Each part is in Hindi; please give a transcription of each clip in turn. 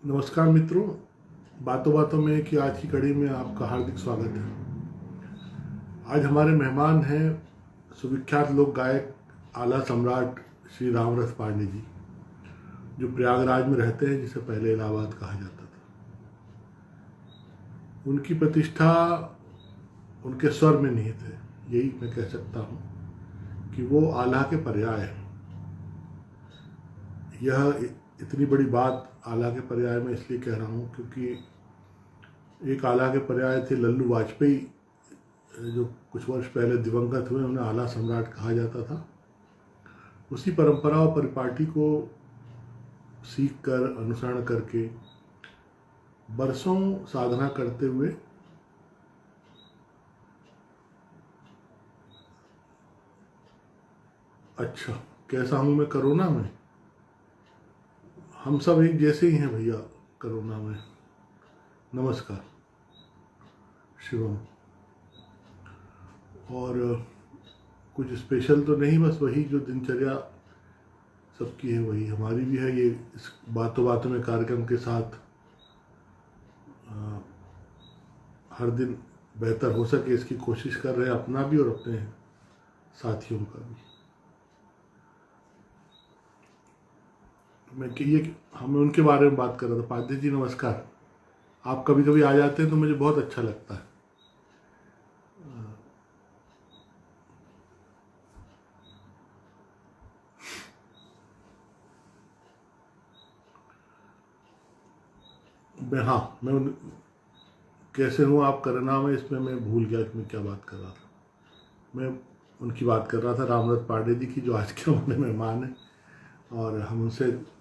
नमस्कार मित्रों, बातों बातों में कि आज की कड़ी में आपका हार्दिक स्वागत है। आज हमारे मेहमान हैं सुविख्यात लोक गायक आला सम्राट श्री रामरस पांडे जी, जो प्रयागराज में रहते हैं, जिसे पहले इलाहाबाद कहा जाता था। उनकी प्रतिष्ठा उनके स्वर में निहित है। यही मैं कह सकता हूँ कि वो आला के पर्याय हैं। यह इतनी बड़ी बात आला के पर्याय में इसलिए कह रहा हूँ क्योंकि एक आला के पर्याय थे लल्लू वाजपेयी, जो कुछ वर्ष पहले दिवंगत हुए। उन्हें आला सम्राट कहा जाता था। उसी परंपरा और परिपाटी को सीख कर, अनुसरण करके, बरसों साधना करते हुए अच्छा, कैसा हूँ मैं कोरोना में? हम सब एक जैसे ही हैं भैया कोरोना में। नमस्कार, शिवम। और कुछ स्पेशल तो नहीं, बस वही जो दिनचर्या सबकी है वही हमारी भी है। ये इस बातों बातों में कार्यक्रम के साथ हर दिन बेहतर हो सके इसकी कोशिश कर रहे हैं, अपना भी और अपने साथियों का भी। मैं उनके बारे में बात कर रहा था। पांडे जी नमस्कार। आप कभी कभी आ जाते हैं तो मुझे बहुत अच्छा लगता है। कैसे हूँ आप करना में, इसमें मैं भूल गया कि मैं क्या बात कर रहा था। मैं उनकी बात कर रहा था, रामरस पांडे जी की, जो आज के हमारे मेहमान हैं। और हम उनसे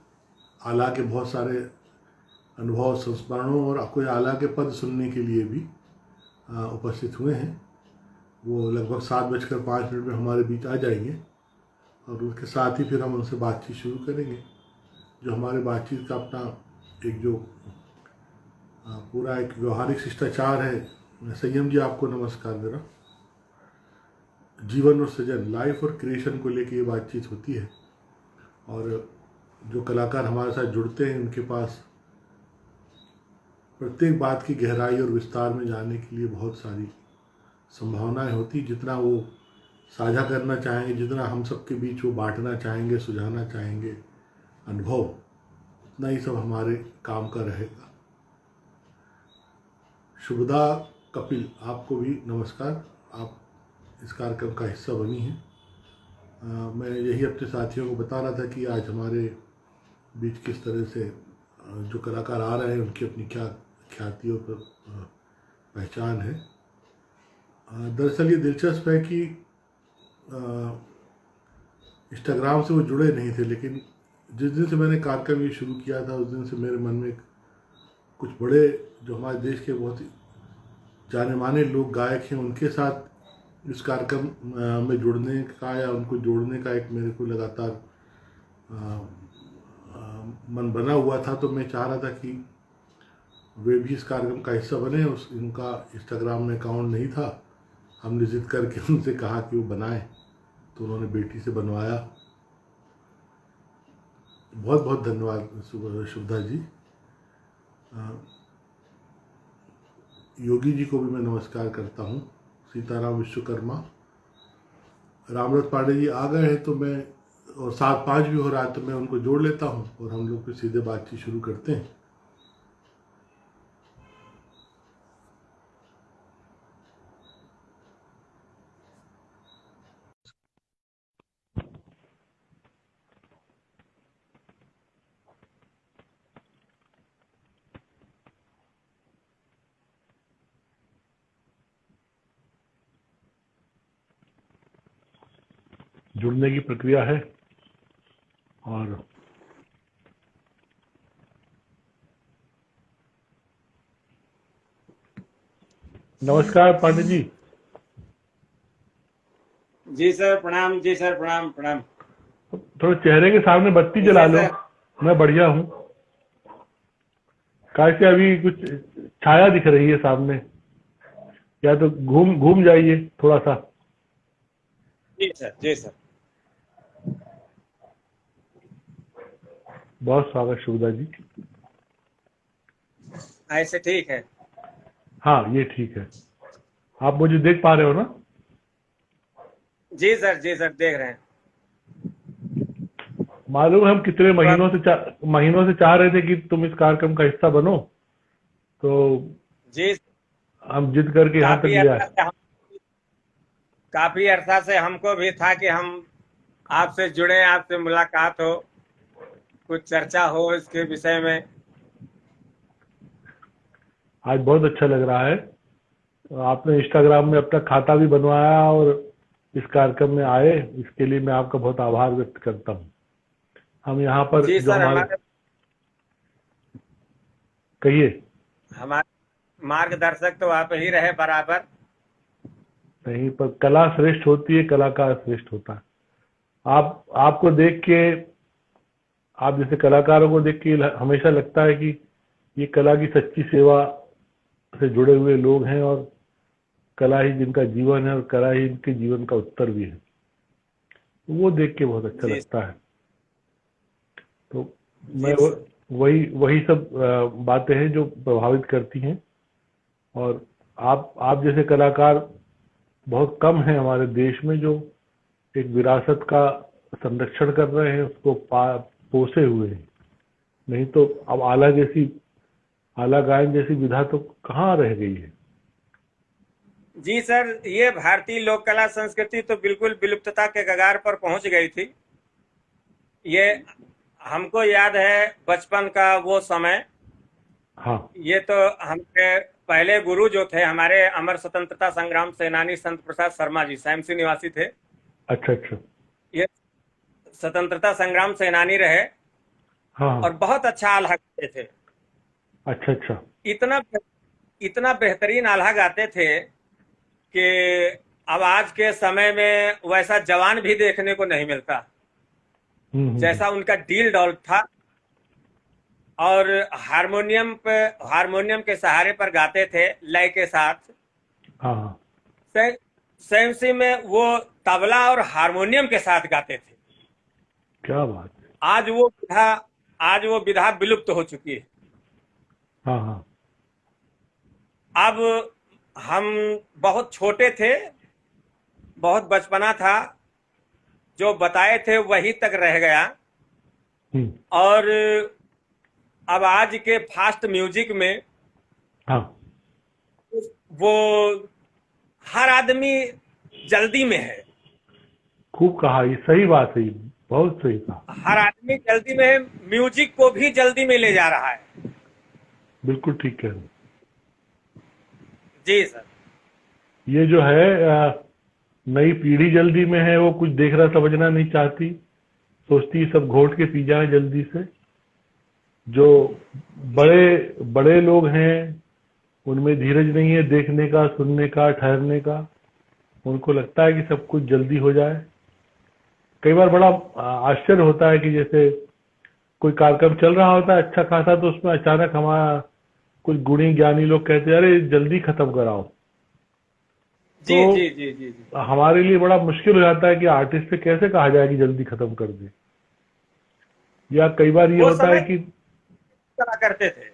आला के बहुत सारे अनुभव, संस्मरणों और कोई आला के पद सुनने के लिए भी उपस्थित हुए हैं। वो लगभग 7:05 में हमारे बीच आ जाएंगे और उसके साथ ही फिर हम उनसे बातचीत शुरू करेंगे। जो हमारे बातचीत का अपना एक जो पूरा एक व्यवहारिक शिष्टाचार है। संयम जी आपको नमस्कार मेरा। जीवन और सृजन, लाइफ और क्रिएशन को लेके ये बातचीत होती है। और जो कलाकार हमारे साथ जुड़ते हैं उनके पास प्रत्येक बात की गहराई और विस्तार में जाने के लिए बहुत सारी संभावनाएं होती। जितना वो साझा करना चाहेंगे, जितना हम सबके बीच वो बांटना चाहेंगे, सुझाना चाहेंगे अनुभव, उतना ही सब हमारे काम का रहेगा। शुभदा कपिल, आपको भी नमस्कार। आप इस कार्यक्रम का हिस्सा बनी हैं। मैं यही अपने साथियों को बता रहा था कि आज हमारे बीच किस तरह से जो कलाकार आ रहे हैं उनकी अपनी क्या ख्याति और पहचान है। दरअसल ये दिलचस्प है कि इंस्टाग्राम से वो जुड़े नहीं थे, लेकिन जिस दिन से मैंने कार्यक्रम ये शुरू किया था उस दिन से मेरे मन में कुछ बड़े, जो हमारे देश के बहुत जाने माने लोग गायक हैं, उनके साथ इस कार्यक्रम में जुड़ने का या उनको जोड़ने का एक मेरे को लगातार मन बना हुआ था। तो मैं चाह रहा था कि वे भी इस कार्यक्रम का हिस्सा बने। उनका इंस्टाग्राम में अकाउंट नहीं था। हमने जिद करके उनसे कहा कि वो बनाएं, तो उन्होंने बेटी से बनवाया। बहुत बहुत धन्यवाद शुभदा जी। योगी जी को भी मैं नमस्कार करता हूँ। सीताराम विश्वकर्मा, रामरस पांडे जी आ गए हैं तो मैं, और 7:05 भी हो रहा है तो मैं उनको जोड़ लेता हूँ और हम लोग फिर सीधे बातचीत शुरू करते हैं। जुड़ने की प्रक्रिया है। और नमस्कार पांडे जी। जी सर प्रणाम। जी सर प्रणाम प्रणाम। थोड़ा चेहरे के सामने बत्ती जला लो। मैं बढ़िया हूँ। कैसे अभी कुछ छाया दिख रही है सामने, या तो घूम घूम जाइए थोड़ा सा। जी सर। जी सर। बहुत स्वागत शुभदा जी। ऐसे ठीक है। हाँ ये ठीक है। आप मुझे देख पा रहे हो ना? जी सर, जी सर, देख रहे हैं। मालूम है हम कितने तो अब महीनों से चाह रहे थे कि तुम इस कार्यक्रम का हिस्सा बनो, तो जी, हम जिद करके यहाँ तक काफी ले अरसा आए। से हम काफी अरसा से हमको भी था कि हम आपसे जुड़े, आपसे मुलाकात हो, कुछ चर्चा हो इसके विषय में। आज बहुत अच्छा लग रहा है। आपने इंस्टाग्राम में अपना खाता भी बनवाया और इस कार्यक्रम में आए, इसके लिए मैं आपका बहुत आभार व्यक्त करता हूँ। हम यहाँ पर जी जो सर, हमारे, हमारे कहिए। हमारे मार्गदर्शक तो आप ही रहे बराबर। नहीं, पर कला श्रेष्ठ होती है, कलाकार श्रेष्ठ होता है। आपको देख के, आप जैसे कलाकारों को देख के हमेशा लगता है कि ये कला की सच्ची सेवा से जुड़े हुए लोग हैं, और कला ही जिनका जीवन है और कला ही इनके जीवन का उत्तर भी है। वो देख के बहुत अच्छा जी, लगता है। तो मैं जी सर। वही वही सब बातें हैं जो प्रभावित करती हैं। और आप जैसे कलाकार बहुत कम हैं हमारे देश में जो एक विरासत का संरक्षण कर रहे हैं, उसको पोसे हुए हैं। नहीं तो अब आला गायन जैसी विधा तो कहाँ रह गई है। जी सर, ये भारतीय लोक कला संस्कृति तो बिल्कुल विलुप्तता के कगार पर पहुंच गई थी। ये हमको याद है बचपन का वो समय। हाँ। ये तो हमारे पहले गुरु जो थे, हमारे अमर स्वतंत्रता संग्राम सेनानी संत प्रसाद शर्मा जी सैमसी निवासी थे। अच्छा अच्छा। ये स्वतंत्रता संग्राम सेनानी रहे हाँ और हाँ। बहुत अच्छा आल्हा गाते थे। अच्छा अच्छा। इतना इतना बेहतरीन आल्हा गाते थे कि अब आज के समय में वैसा जवान भी देखने को नहीं मिलता हम्म। जैसा उनका डील डॉल था। और हारमोनियम के सहारे पर गाते थे लय के साथ। हाँ हाँ। सैमसी में वो तबला और हारमोनियम के साथ गाते थे। क्या बात है। आज वो विधा आज वो विधा विलुप्त हो चुकी है। हाँ हाँ। अब हम बहुत छोटे थे, बहुत बचपना था, जो बताए थे वही तक रह गया। हम्म। और अब आज के फास्ट म्यूजिक में हाँ। वो हर आदमी जल्दी में है। खूब कहा, ये सही बात है, ये बहुत सही कहा। हर आदमी जल्दी में है, म्यूजिक को भी जल्दी में ले जा रहा है। बिल्कुल ठीक कह रहे हो। जी सर। ये जो है नई पीढ़ी जल्दी में है, वो कुछ देखना समझना नहीं चाहती, सोचती है सब घोट के पी जाए जल्दी से। जो जी, बड़े बड़े लोग हैं उनमें धीरज नहीं है देखने का, सुनने का, ठहरने का। उनको लगता है कि सब कुछ जल्दी हो जाए। कई बार बड़ा आश्चर्य होता है कि जैसे कोई कार्यक्रम चल रहा होता है अच्छा खासा, तो उसमें अचानक हमारा कुछ गुणी ज्ञानी लोग कहते हैं अरे जल्दी खत्म कराओ। जी, तो जी, जी, जी, जी। हमारे लिए बड़ा मुश्किल हो जाता है कि आर्टिस्ट से कैसे कहा जाए कि जल्दी खत्म कर दे। या कई बार ये वो होता है समय कि करा करते थे।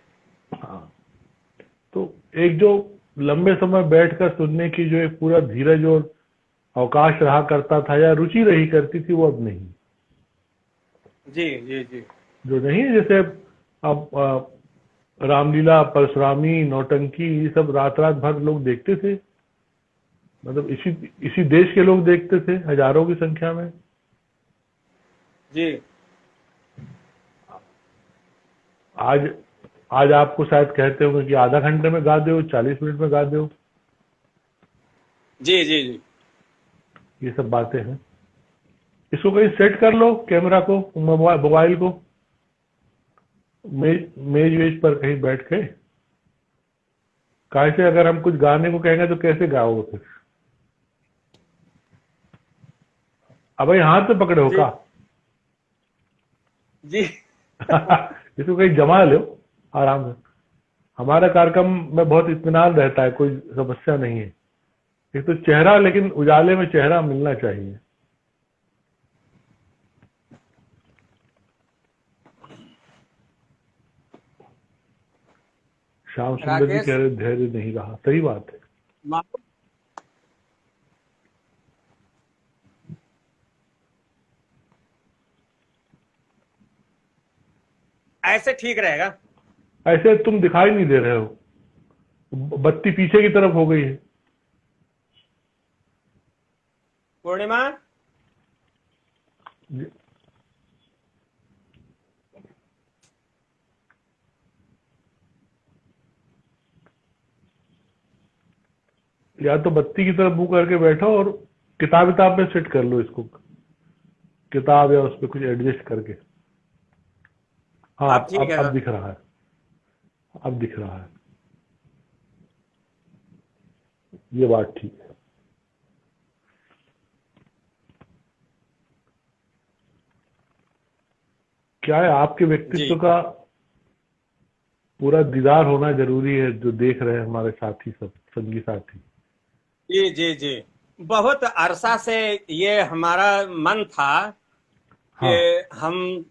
हाँ, तो एक जो लंबे समय बैठकर सुनने की जो एक पूरा धीरज और अवकाश रहा करता था या रुचि रही करती थी, वो अब नहीं। जी, जी, जी। जो नहीं है, जैसे अब रामलीला, परशुरामी, नौटंकी, ये सब रात रात भर लोग देखते थे। मतलब इसी इसी देश के लोग देखते थे हजारों की संख्या में। जी, आज आज आपको शायद कहते होंगे कि आधा घंटे में गा दो, 40 मिनट में गा दो। जी, जी, जी। ये सब बातें हैं। इसको कहीं सेट कर लो, कैमरा को, मोबाइल को, मेज वेज पर कहीं बैठ के। कैसे अगर हम कुछ गाने को कहेंगे तो कैसे गाओगे फिर? अब भाई हाथ में पकड़े हो जी, का? जी। इसको कहीं जमा लो आराम से। हमारा कार्यक्रम में बहुत इत्मीनान रहता है, कोई समस्या नहीं है। एक तो चेहरा, लेकिन उजाले में चेहरा मिलना चाहिए। श्याम सुंदर जी राकेश कह रहे धैर्य नहीं रहा, सही बात है। मालूम ऐसे ठीक रहेगा। ऐसे तुम दिखाई नहीं दे रहे हो, बत्ती पीछे की तरफ हो गई है। पूर्णिमा या तो बत्ती की तरफ मुंह करके बैठो और किताब किताब में सेट कर लो इसको, किताब या उस पर कुछ एडजस्ट करके। हाँ अब ठीक है। अब दिख रहा है, अब दिख रहा है, ये बात ठीक है। क्या है, आपके जी व्यक्तित्व का पूरा दीदार होना जरूरी है, जो देख रहे हैं हमारे साथी सब, संगी साथी। जी जी जी, बहुत अरसा से ये हमारा मन था कि हाँ हम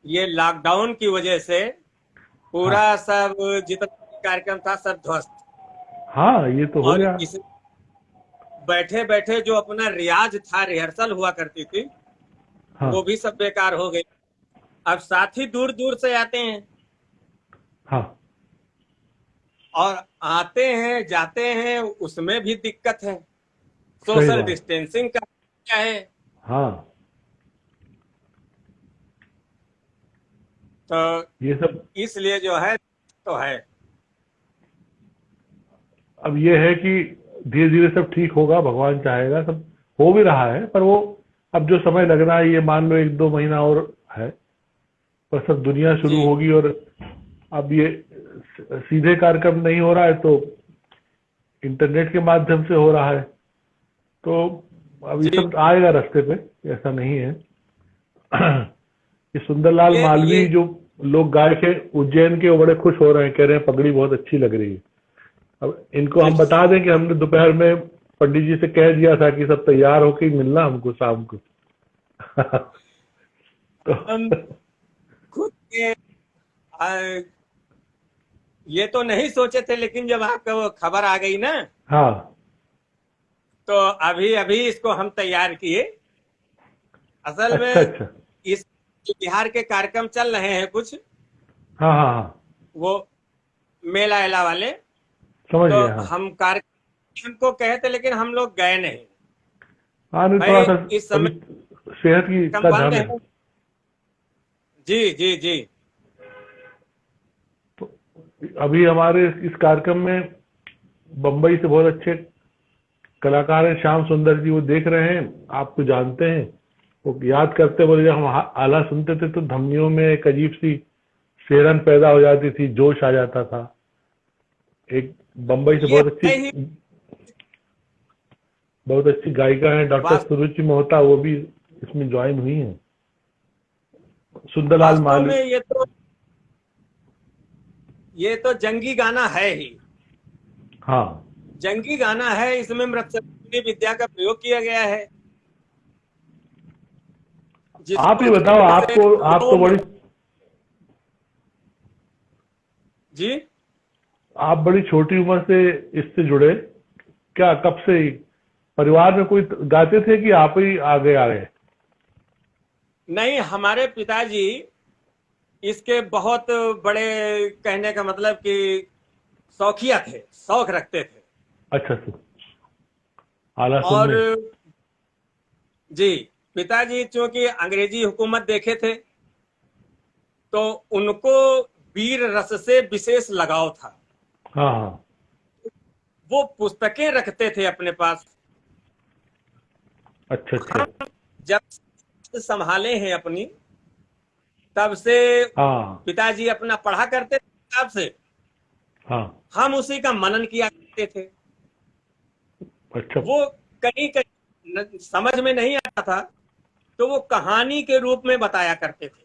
ये लॉकडाउन की वजह से हाँ पूरा सब जितना भी कार्यक्रम था सब ध्वस्त, हाँ, ये तो हो और गया। इस बैठे बैठे जो अपना रियाज था, रिहर्सल हुआ करती थी, हाँ वो भी सब बेकार हो गई। अब साथी दूर दूर से आते हैं, हाँ, और आते हैं जाते हैं उसमें भी दिक्कत है। सही सोशल बात। डिस्टेंसिंग का क्या है, हाँ, तो ये सब इसलिए जो है तो है। अब ये है कि धीरे धीरे सब ठीक होगा, भगवान चाहेगा, सब हो भी रहा है। पर वो अब जो समय लगना है, ये मान लो 1-2 महीना और है, पर सब दुनिया जी शुरू होगी। और अब ये सीधे कार्यक्रम नहीं हो रहा है, तो इंटरनेट के माध्यम से हो रहा है, तो अब ये जी, सब आएगा रास्ते पे, ऐसा नहीं है। ये सुंदरलाल ये मालवीय जो लोग गाय के उज्जैन के, वो बड़े खुश हो रहे हैं, कह रहे हैं पगड़ी बहुत अच्छी लग रही है। अब इनको हम बता दें कि हमने दोपहर में पंडित जी से कह दिया था कि सब तैयार होके ही मिलना हमको शाम को। तो हम खुद के ये तो नहीं सोचे थे, लेकिन जब आपका वो खबर आ गई ना, हाँ, तो अभी अभी इसको हम तैयार किए। असल अच्छा में अच्छा, इस जो बिहार के कार्यक्रम चल रहे हैं कुछ, हाँ हाँ हाँ, वो मेला एला वाले, समझ तो गया। हाँ हम कार्यक्रम को कहे थे, लेकिन हम लोग गए नहीं। हाँ, नहीं थोड़ा भाई सा इस अभी समय सेहत की कार्यक्रम का बंद ध्यान है। रख। जी जी जी तो अभी हमारे इस कार्यक्रम में बम्बई से बहुत अच्छे कलाकार हैं, श्याम सुंदर जी, वो देख रहे हैं, आपको जानते हैं। वो याद करते बोले, जब हम आला सुनते थे तो धमनियों में एक अजीब सी सेहरन पैदा हो जाती थी, जोश आ जाता था। एक बम्बई से ये है ही बहुत अच्छी गायिका है डॉक्टर वास, सुरुचि मोहता, वो भी इसमें ज्वाइन हुई है। सुंदरलाल वास्तव मालवीय। में ये तो जंगी गाना है ही। हाँ, जंगी गाना है, इसमें मृत्सुंदी विद्या का प्रयोग किया गया है, आप जिसको ये बताओ, जैसे आपको, आप तो बड़ी, जी। आप बड़ी छोटी उम्र से इससे जुड़े, क्या कब से ही परिवार में कोई गाते थे कि आप ही आगे आ गए? नहीं, हमारे पिताजी इसके बहुत बड़े, कहने का मतलब कि शौकिया थे, शौक रखते थे। अच्छा सर, आला और सुनने। जी, पिताजी चूंकि अंग्रेजी हुकूमत देखे थे, तो उनको वीर रस से विशेष लगाव था। हाँ हाँ, वो पुस्तकें रखते थे अपने पास। अच्छा अच्छा, जब संभाले हैं अपनी, तब से हाँ पिताजी अपना पढ़ा करते थे किताब से, हाँ, हम उसी का मनन किया करते थे। अच्छा, वो कहीं कहीं समझ में नहीं आता था, तो वो कहानी के रूप में बताया करते थे।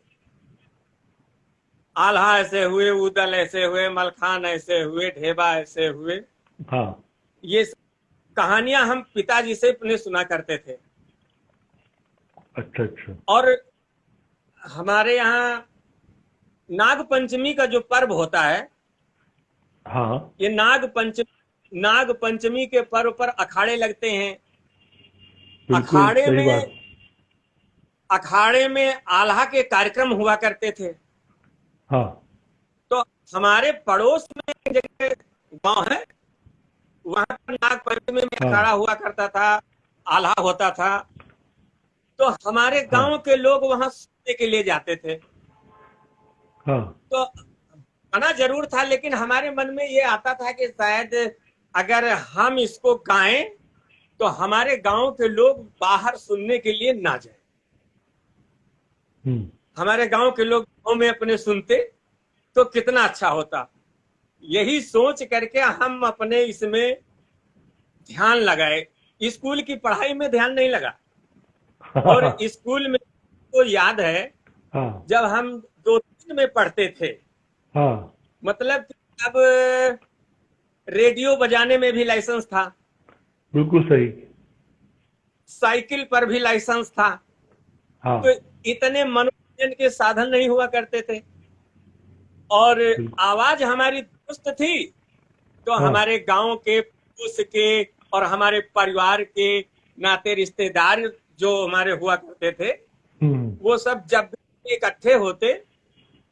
आल्हा ऐसे हुए, उदल ऐसे हुए, मलखान ऐसे हुए, ढेबा ऐसे हुए। हाँ, ये कहानियां हम पिताजी से अपने सुना करते थे। अच्छा अच्छा, और हमारे यहाँ नाग पंचमी का जो पर्व होता है, हाँ ये नाग पंचमी के पर्व पर अखाड़े लगते हैं। बिल्कुल अखाड़े सही में बात। अखाड़े में आल्हा के कार्यक्रम हुआ करते थे। हाँ तो हमारे पड़ोस में एक जगह गांव है, वहां पर नाग पंचमी में हाँ अखाड़ा हुआ करता था, आल्हा होता था। तो हमारे हाँ गांव के लोग वहां सुनने के लिए जाते थे। हाँ तो मना जरूर था, लेकिन हमारे मन में ये आता था कि शायद अगर हम इसको गाएं तो हमारे गांव के लोग बाहर सुनने के लिए ना जाए। हमारे गांव के लोग गांव में अपने सुनते तो कितना अच्छा होता। यही सोच करके हम अपने इसमें ध्यान लगाए। स्कूल की पढ़ाई में ध्यान नहीं लगा। और हाँ स्कूल में तो याद है, हाँ जब हम 2-3 में पढ़ते थे, हाँ मतलब कि अब रेडियो बजाने में भी लाइसेंस था, बिल्कुल सही। साइकिल पर भी लाइसेंस था। हाँ तो इतने मनोरंजन के साधन नहीं हुआ करते थे। और बिल्कुल। आवाज हमारी दुरुस्त थी, तो हाँ हमारे गांव के, पड़ोस के और हमारे परिवार के नाते रिश्तेदार जो हमारे हुआ करते थे, हम्म वो सब जब भी इकट्ठे होते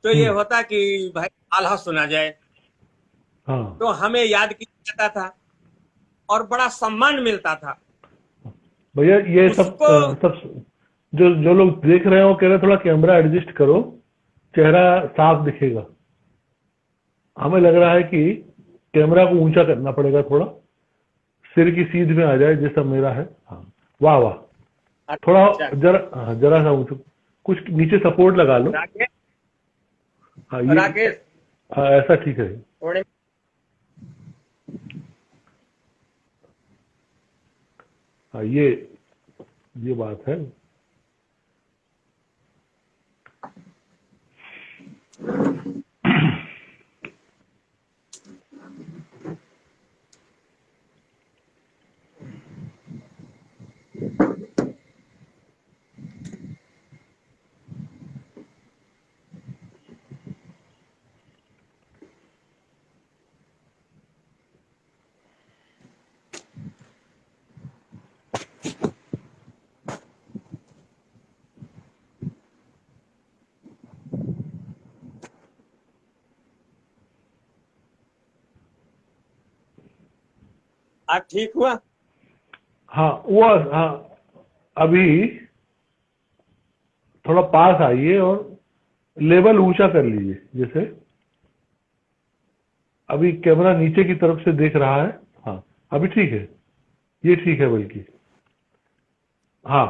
तो ये हम्म होता कि भाई आल्हा सुना जाए। हाँ तो हमें याद किया जाता था और बड़ा सम्मान मिलता था भैया ये सब उसको। सब जो जो लोग देख रहे हो कह रहे हैं थोड़ा कैमरा एडजस्ट करो, चेहरा साफ दिखेगा। हमें लग रहा है कि कैमरा को ऊंचा करना पड़ेगा थोड़ा, सिर की सीध में आ जाए जैसा मेरा है। हाँ वाह वाह। थोड़ा अच्छा, जरा हाँ, जरा सा ऊंचा, कुछ नीचे सपोर्ट लगा लो। राकेश, हाँ ये राकेश हाँ, ऐसा ठीक है। थोड़े। हाँ ये बात है। आज ठीक हुआ? हाँ वो हाँ अभी थोड़ा पास आइए और लेवल ऊंचा कर लीजिए। जैसे अभी कैमरा नीचे की तरफ से देख रहा है। हाँ अभी ठीक है, ये ठीक है बल्कि। हाँ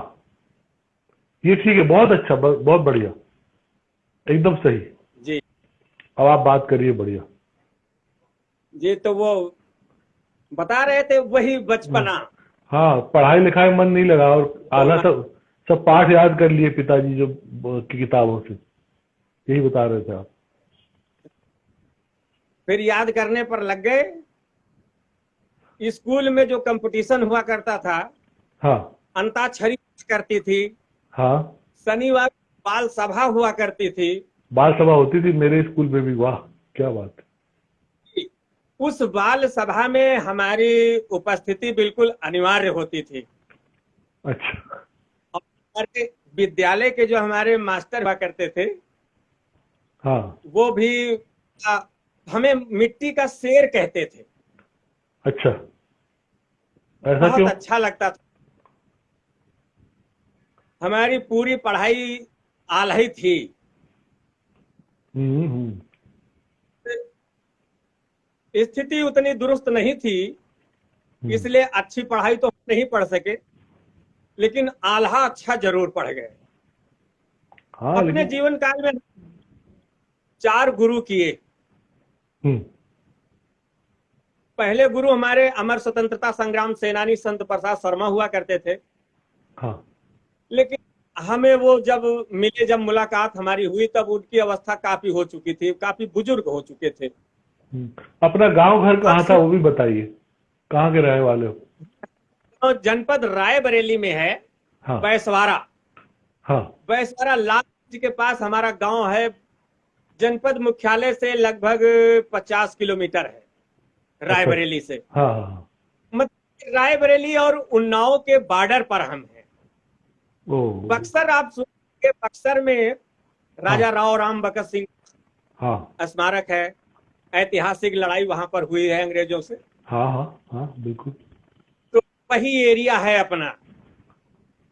ये ठीक है, बहुत अच्छा, बहुत बढ़िया, एकदम सही। जी अब आप बात करिए बढ़िया। जी, तो वो बता रहे थे वही हाँ बचपना। हाँ, पढ़ाई लिखाई में मन नहीं लगा और तो आधा सब सब पाठ याद कर लिए पिताजी जो की किताबों से, यही बता रहे थे आप। फिर याद करने पर लग गए। स्कूल में जो कंपटीशन हुआ करता था, हाँ अंताक्षरी करती थी, हाँ शनिवार बाल सभा हुआ करती थी। बाल सभा होती थी मेरे स्कूल में भी, वाह क्या बात है। उस बाल सभा में हमारी उपस्थिति बिल्कुल अनिवार्य होती थी। अच्छा और हमारे विद्यालय के जो हमारे मास्टर हुआ करते थे, हाँ वो भी हमें मिट्टी का शेर कहते थे। अच्छा, ऐसा बहुत क्यों? अच्छा लगता था। हमारी पूरी पढ़ाई आल्ही थी। हम्म। स्थिति उतनी दुरुस्त नहीं थी, हम्म। इसलिए अच्छी पढ़ाई तो नहीं पढ़ सके, लेकिन आल्हा अच्छा जरूर पढ़ गए। हाँ अपने लेकिन जीवन काल में 4 गुरु किए। हम्म पहले गुरु हमारे अमर स्वतंत्रता संग्राम सेनानी संत प्रसाद शर्मा हुआ करते थे। हाँ लेकिन हमें वो जब मिले, जब मुलाकात हमारी हुई, तब उनकी अवस्था काफी हो चुकी थी, काफी बुजुर्ग हो चुके थे। अपना गांव घर कहाँ था अक्सर वो भी बताइए, कहाँ के रहने वाले हो? जनपद रायबरेली में है, हाँ बैसवारा। हाँ बैसवारा लाल जी के पास हमारा गांव है। जनपद मुख्यालय से लगभग 50 किलोमीटर है। रायबरेली से। हाँ हाँ। मतलब रायबरेली और उन्नाव के बॉर्डर पर हम हैं। ओ। बक्सर आप सुनिए, बक्सर में राजा राव राम बकत सिंह हाँ स्मारक है, ऐतिहासिक लड़ाई वहां पर हुई है अंग्रेजों से। हाँ हाँ हाँ बिल्कुल। तो वही एरिया है अपना।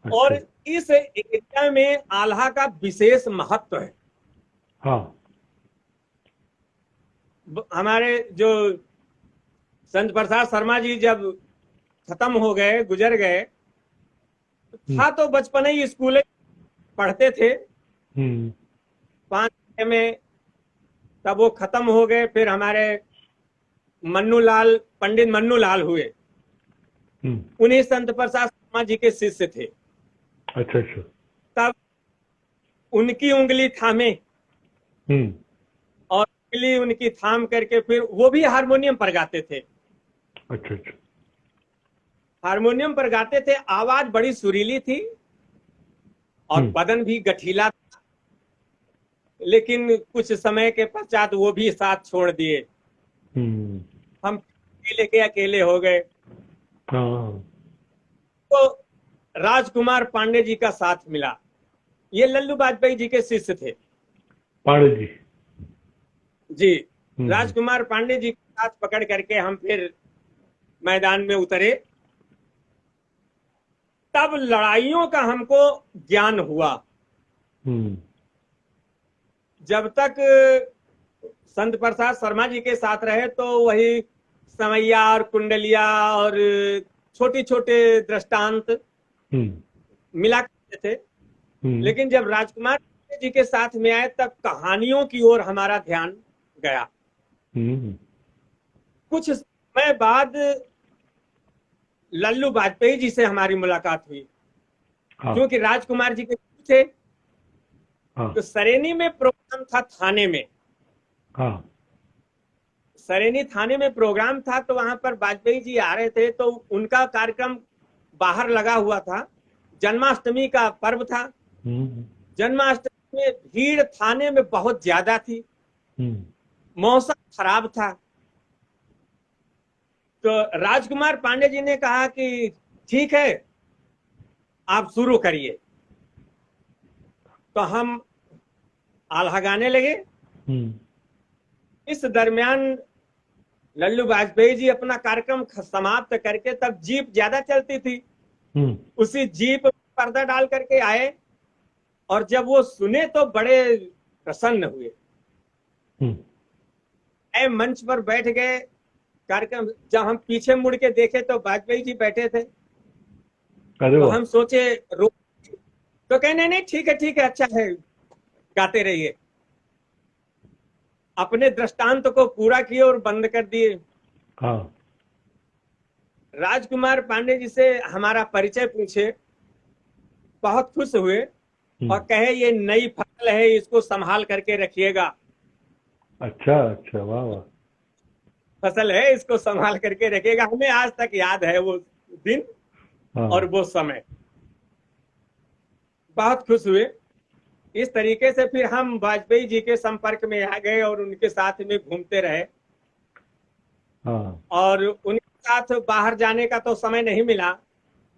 और अच्छा। इस एरिया में आल्हा का विशेष महत्व है। हाँ। हमारे जो संत प्रसाद शर्मा जी जब खत्म हो गए, गुजर गए, था तो बचपन ही स्कूल पढ़ते थे 5 में, तब वो खत्म हो गए। फिर हमारे पंडित मन्नू लाल हुए, उन्हीं संत प्रसाद शर्मा जी के शिष्य थे। अच्छा अच्छा। तब उनकी उंगली थामे और उंगली उनकी थाम करके फिर वो भी हारमोनियम पर गाते थे। अच्छा अच्छा। हारमोनियम पर गाते थे, आवाज बड़ी सुरीली थी और बदन भी गठीला था। लेकिन कुछ समय के पश्चात वो भी साथ छोड़ दिए, हम अकेले के अकेले हो गए। तो राजकुमार पांडे जी का साथ मिला। ये लल्लू वाजपेयी जी के शिष्य थे। पांडे जी जी, राजकुमार पांडे जी का साथ पकड़ करके हम फिर मैदान में उतरे। तब लड़ाइयों का हमको ज्ञान हुआ। जब तक संत प्रसाद शर्मा जी के साथ रहे तो वही समैया और कुंडलिया और छोटे छोटे दृष्टांत मिला करते थे। लेकिन जब राजकुमार जी के साथ में आए तब कहानियों की ओर हमारा ध्यान गया। कुछ समय बाद लल्लू वाजपेयी जी से हमारी मुलाकात हुई। क्योंकि राजकुमार जी के थे, तो सरेनी में प्रोग्राम था थाने में। सरेनी थाने में प्रोग्राम था, तो वहां पर वाजपेयी जी आ रहे थे, तो उनका कार्यक्रम बाहर लगा हुआ था। जन्माष्टमी का पर्व था। जन्माष्टमी में भीड़ थाने में बहुत ज्यादा थी। मौसम खराब था। तो राजकुमार पांडे जी ने कहा कि ठीक है, आप शुरू करिए। तो हम आल्हा गाने लगे। इस दरमियान लल्लू वाजपेयी जी अपना कार्यक्रम समाप्त करके, तब जीप ज्यादा चलती थी, उसी जीप पर्दा डाल करके आए। और जब वो सुने तो बड़े प्रसन्न हुए। मंच पर बैठ गए। कार्यक्रम जब हम पीछे मुड़ के देखे तो वाजपेयी जी बैठे थे। तो हम सोचे रो, तो कहने नहीं ठीक है, अच्छा है, गाते रहिए। अपने दृष्टांत को पूरा किए और बंद कर दिए। राजकुमार पांडे जी से हमारा परिचय पूछे, बहुत खुश हुए और कहे ये नई फसल है, इसको संभाल करके रखिएगा। अच्छा अच्छा, वाह वाह। फसल है, इसको संभाल करके रखिएगा। हमें आज तक याद है वो दिन और वो समय। बहुत खुश हुए। इस तरीके से फिर हम वाजपेयी जी के संपर्क में आ गए और उनके साथ में घूमते रहे। और उनके साथ बाहर जाने का तो समय नहीं मिला।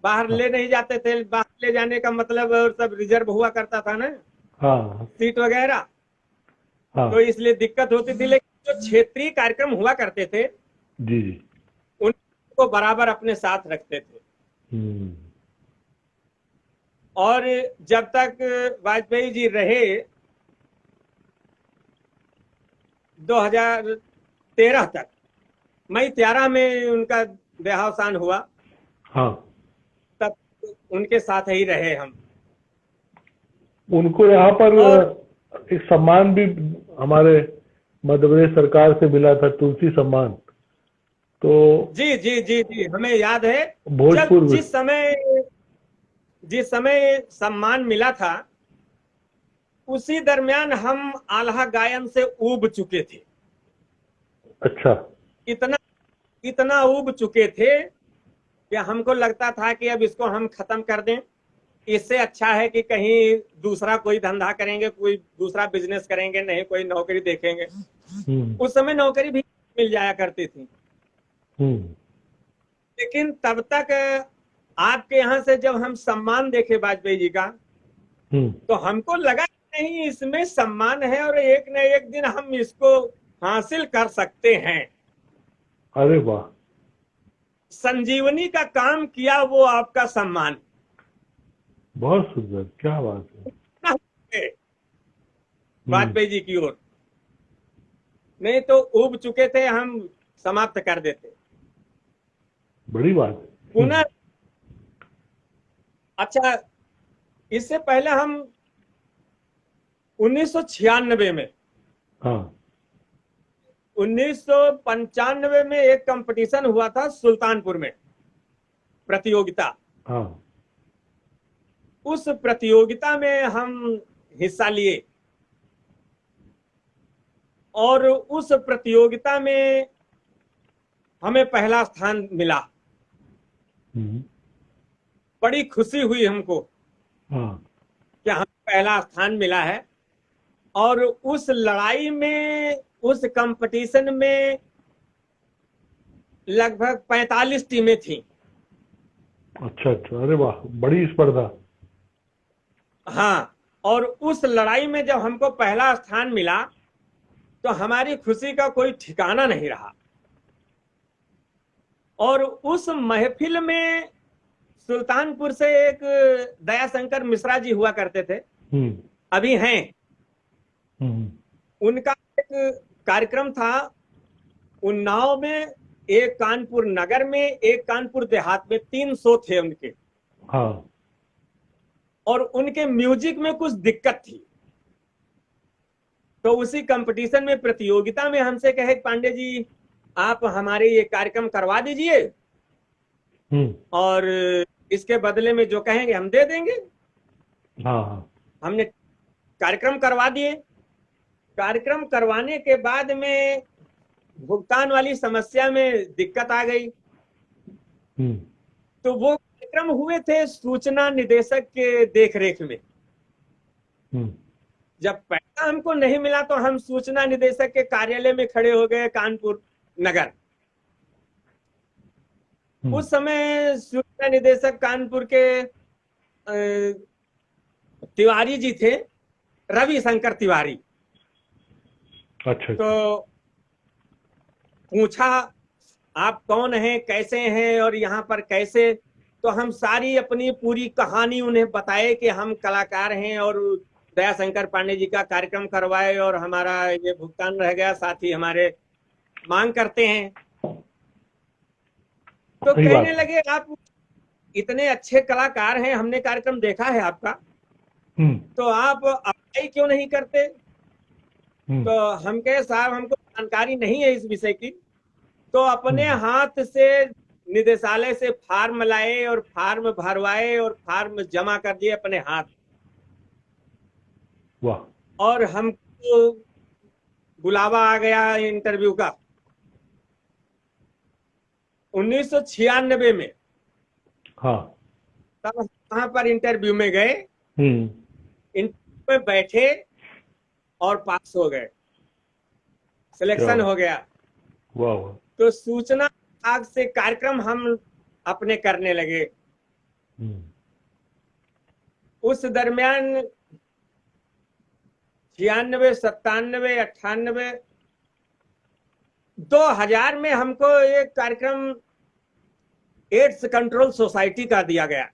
बाहर ले नहीं जाते थे। बाहर ले जाने का मतलब सब रिजर्व हुआ करता था ना, सीट वगैरह। तो इसलिए दिक्कत होती थी। लेकिन जो क्षेत्रीय कार्यक्रम हुआ करते थे जी, उनको बराबर अपने साथ रखते थे। और जब तक वाजपेयी जी रहे, 2013 तक, मई 13 में उनका देहावसान हुआ। तब उनके साथ ही रहे हम। उनको यहाँ पर एक सम्मान भी हमारे मध्य प्रदेश सरकार से मिला था, तुलसी सम्मान। तो जी जी जी जी, हमें याद है। भोजपुर जिस समय सम्मान मिला था, उसी दरमियान हम आल्हा गायन से ऊब चुके थे। अच्छा। इतना ऊब चुके थे कि हमको लगता था कि अब इसको हम खत्म कर दें। इससे अच्छा है कि कहीं दूसरा कोई धंधा करेंगे, कोई दूसरा बिजनेस करेंगे, नहीं कोई नौकरी देखेंगे। उस समय नौकरी भी मिल जाया करती थी। हम्म। लेकिन तब तक आपके यहाँ से जब हम सम्मान देखे वाजपेयी जी का, हम्म। तो हमको लगा नहीं इसमें सम्मान है और एक न एक दिन हम इसको हासिल कर सकते हैं। अरे वाह। संजीवनी का काम किया वो आपका सम्मान बहुत सुंदर, क्या बात है। हम्म। वाजपेयी जी की ओर, नहीं तो उब चुके थे हम, समाप्त कर देते बड़ी बात है। पुनः। अच्छा, इससे पहले हम 1996 में, हाँ। 1995 में एक कंपटीशन हुआ था सुल्तानपुर में, प्रतियोगिता। हाँ। उस प्रतियोगिता में हम हिस्सा लिए और उस प्रतियोगिता में हमें पहला स्थान मिला। हम्म। बड़ी खुशी हुई हमको हाँ। कि हमें पहला स्थान मिला है। और उस लड़ाई में, उस कंपटीशन में लगभग 45 टीमें थीं। अच्छा अच्छा, अरे वाह, बड़ी स्पर्धा। हाँ, और उस लड़ाई में जब हमको पहला स्थान मिला तो हमारी खुशी का कोई ठिकाना नहीं रहा। और उस महफिल में सुल्तानपुर से एक दयाशंकर मिश्रा जी हुआ करते थे, हम्म। अभी हैं। हम्म। उनका एक कार्यक्रम था उन्नाव में, एक कानपुर नगर में, एक कानपुर देहात में, 3 शो थे उनके। हाँ। और उनके म्यूजिक में कुछ दिक्कत थी, तो उसी कंपटीशन में, प्रतियोगिता में हमसे कहे पांडे जी आप हमारे ये कार्यक्रम करवा दीजिए और इसके बदले में जो कहेंगे हम दे देंगे। हाँ हाँ। हमने कार्यक्रम करवा दिए। कार्यक्रम करवाने के बाद में भुगतान वाली समस्या में दिक्कत आ गई। तो वो कार्यक्रम हुए थे सूचना निदेशक के देखरेख में। जब पैसा हमको नहीं मिला तो हम सूचना निदेशक के कार्यालय में खड़े हो गए, कानपुर नगर। उस समय सूचना निदेशक कानपुर के तिवारी जी थे, रविशंकर तिवारी। अच्छा। तो पूछा आप कौन हैं, कैसे हैं और यहाँ पर कैसे। तो हम सारी अपनी पूरी कहानी उन्हें बताए कि हम कलाकार हैं और दयाशंकर पांडे जी का कार्यक्रम करवाए और हमारा ये भुगतान रह गया, साथ ही हमारे मांग करते हैं। तो कहने लगे आप इतने अच्छे कलाकार हैं, हमने कार्यक्रम देखा है आपका, तो आप अप्लाई क्यों नहीं करते। तो हम कहे साहब हमको जानकारी नहीं है इस विषय की। तो अपने हाथ से निदेशालय से फार्म लाए और फार्म भरवाए और फार्म जमा कर दिए अपने हाथ। वाह। और हमको बुलावा आ गया इंटरव्यू का 1996 में। हाँ। तब वहां पर इंटरव्यू में गए, इंटरव्यू में बैठे और पास हो गए, सिलेक्शन हो गया। वाह। तो सूचना विभाग से कार्यक्रम हम अपने करने लगे। उस दरमियान 96, 97, 98, 2000 में हमको एक कार्यक्रम एड्स कंट्रोल सोसाइटी का दिया गया।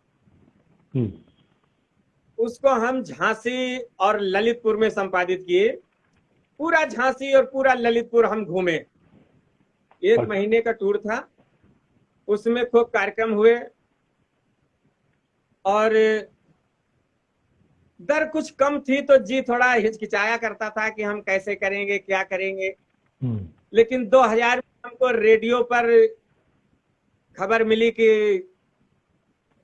उसको हम झांसी और ललितपुर में संपादित किए। पूरा झांसी और पूरा ललितपुर हम घूमे। 1 महीने का टूर था, उसमें खूब कार्यक्रम हुए। और दर कुछ कम थी तो जी थोड़ा हिचकिचाया करता था कि हम कैसे करेंगे, क्या करेंगे। लेकिन 2000 में हमको रेडियो पर खबर मिली कि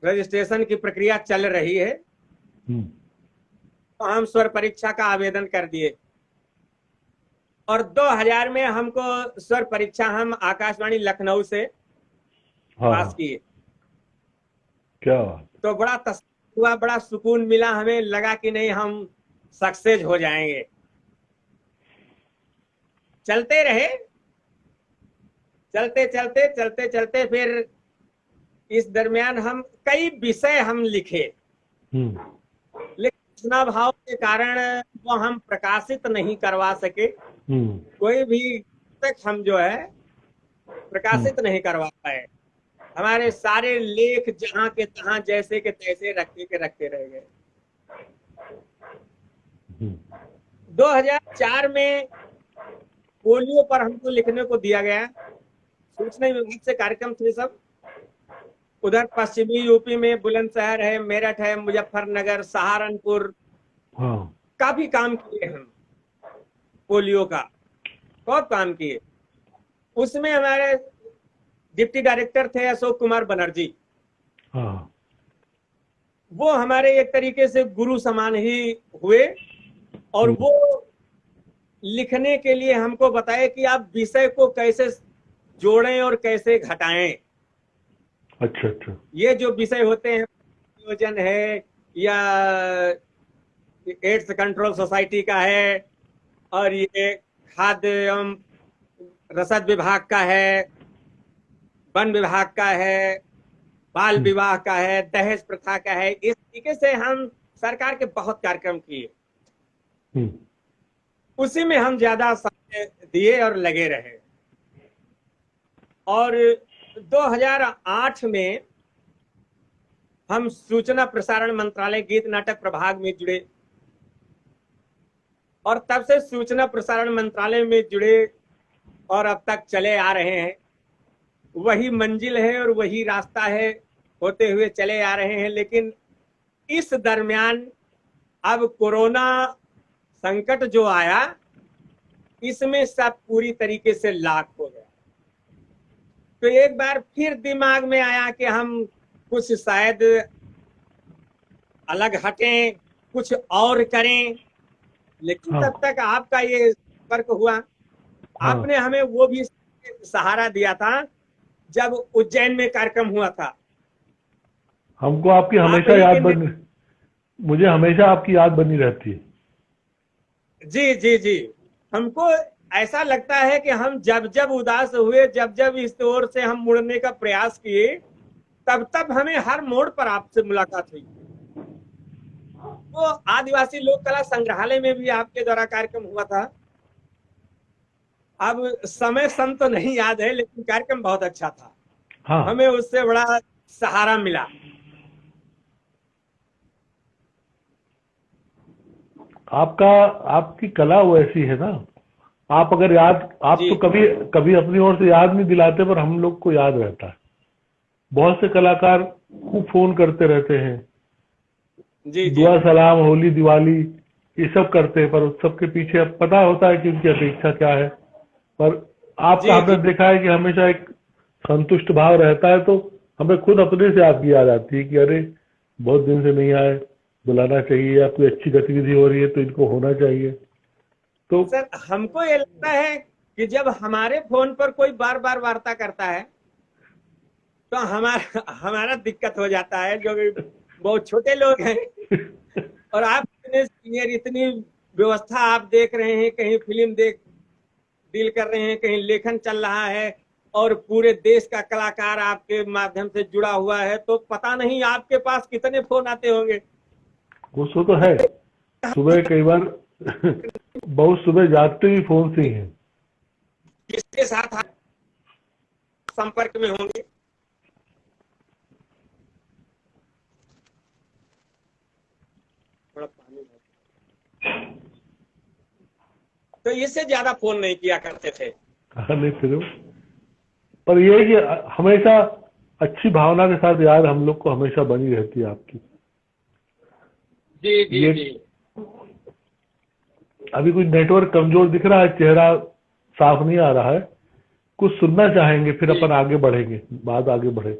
रजिस्ट्रेशन की प्रक्रिया चल रही है, तो हम स्वर परीक्षा का आवेदन कर दिए। और 2000 में हमको स्वर परीक्षा हम आकाशवाणी लखनऊ से पास किए। क्या तो बड़ा तसल्ली हुआ, बड़ा सुकून मिला, हमें लगा कि नहीं हम सक्सेस हो जाएंगे। चलते रहे। चलते चलते फिर इस दरमियान हम कई विषय हम लिखे, लेकिन रचना भाव के कारण वो हम प्रकाशित नहीं करवा सके। कोई भी तक हम जो है प्रकाशित नहीं करवा पाए। हमारे सारे लेख जहां के तहां जैसे के तैसे रखते रह गए। 2004 में पोलियो पर हमको लिखने को दिया गया। सूचना विभाग से कार्यक्रम थे सब। उधर पश्चिमी यूपी में बुलंदशहर है, मेरठ है, मुजफ्फरनगर, सहारनपुर, काफी काम किए हम पोलियो का, बहुत काम किए। उसमें हमारे डिप्टी डायरेक्टर थे अशोक कुमार बनर्जी। वो हमारे एक तरीके से गुरु समान ही हुए और वो लिखने के लिए हमको बताए कि आप विषय को कैसे जोड़ें और कैसे घटाएं। अच्छा। ये जो विषय होते हैं, नियोजन है या एड्स कंट्रोल सोसाइटी का है, और ये खाद्य एवं रसद विभाग का है, वन विभाग का है, बाल विवाह का है, दहेज प्रथा का है, इस तरीके से हम सरकार के बहुत कार्यक्रम किए। उसी में हम ज्यादा समय दिए और लगे रहे। और 2008 में हम सूचना प्रसारण मंत्रालय गीत नाटक प्रभाग में जुड़े और तब से सूचना प्रसारण मंत्रालय में जुड़े और अब तक चले आ रहे हैं। वही मंजिल है और वही रास्ता है, होते हुए चले आ रहे हैं। लेकिन इस दरमियान अब कोरोना संकट जो आया, इसमें सब पूरी तरीके से लाख हो गया। तो एक बार फिर दिमाग में आया कि हम कुछ शायद अलग हटें, कुछ और करें। लेकिन तब तक आपका ये संपर्क हुआ। आपने हमें वो भी सहारा दिया था जब उज्जैन में कार्यक्रम हुआ था। हमको आपकी हमेशा याद बनी, मुझे हमेशा आपकी याद बनी रहती है। जी, हमको ऐसा लगता है कि हम जब जब उदास हुए, जब जब इस ओर से हम मुड़ने का प्रयास किए, तब हमें हर मोड़ पर आपसे मुलाकात हुई। तो आदिवासी लोक कला संग्रहालय में भी आपके द्वारा कार्यक्रम हुआ था। अब समय सन तो नहीं याद है, लेकिन कार्यक्रम बहुत अच्छा था। हमें उससे बड़ा सहारा मिला। आपकी कला वैसी है ना, आप अगर आप तो कभी अपनी ओर से याद नहीं दिलाते, पर हम लोग को याद रहता है। बहुत से कलाकार खूब फोन करते रहते हैं, दुआ सलाम, होली दिवाली ये सब करते हैं, पर उस सब के पीछे अब पता होता है कि उनकी अपेक्षा क्या है। पर आपका हमने देखा है कि हमेशा एक संतुष्ट भाव रहता है। तो हमें खुद अपने से आपकी याद आती है कि अरे बहुत दिन से नहीं आए, बुलाना चाहिए, या कोई अच्छी गतिविधि हो रही है तो इनको होना चाहिए। तो सर, हमको ये लगता है कि जब हमारे फोन पर कोई बार बार वार्ता करता है तो हमारा दिक्कत हो जाता है, जो बहुत छोटे लोग हैं। और आप इतने सीनियर, इतनी व्यवस्था आप देख रहे हैं, कहीं फिल्म डील कर रहे हैं, कहीं लेखन चल रहा है, और पूरे देश का कलाकार आपके माध्यम से जुड़ा हुआ है, तो पता नहीं आपके पास कितने फोन आते होंगे। वो तो है, सुबह कई बार बहुत सुबह जागते भी फोन से ही हैं। किसके साथ आप संपर्क में होंगे? तो इससे ज्यादा फोन नहीं किया करते थे। नहीं फिर, पर ये है कि हमेशा अच्छी भावना के साथ याद हम लोग को हमेशा बनी रहती है आपकी। जी। अभी कुछ नेटवर्क कमजोर दिख रहा है, चेहरा साफ नहीं आ रहा है, कुछ सुनना चाहेंगे फिर अपन आगे बढ़ेंगे, बात आगे बढ़े।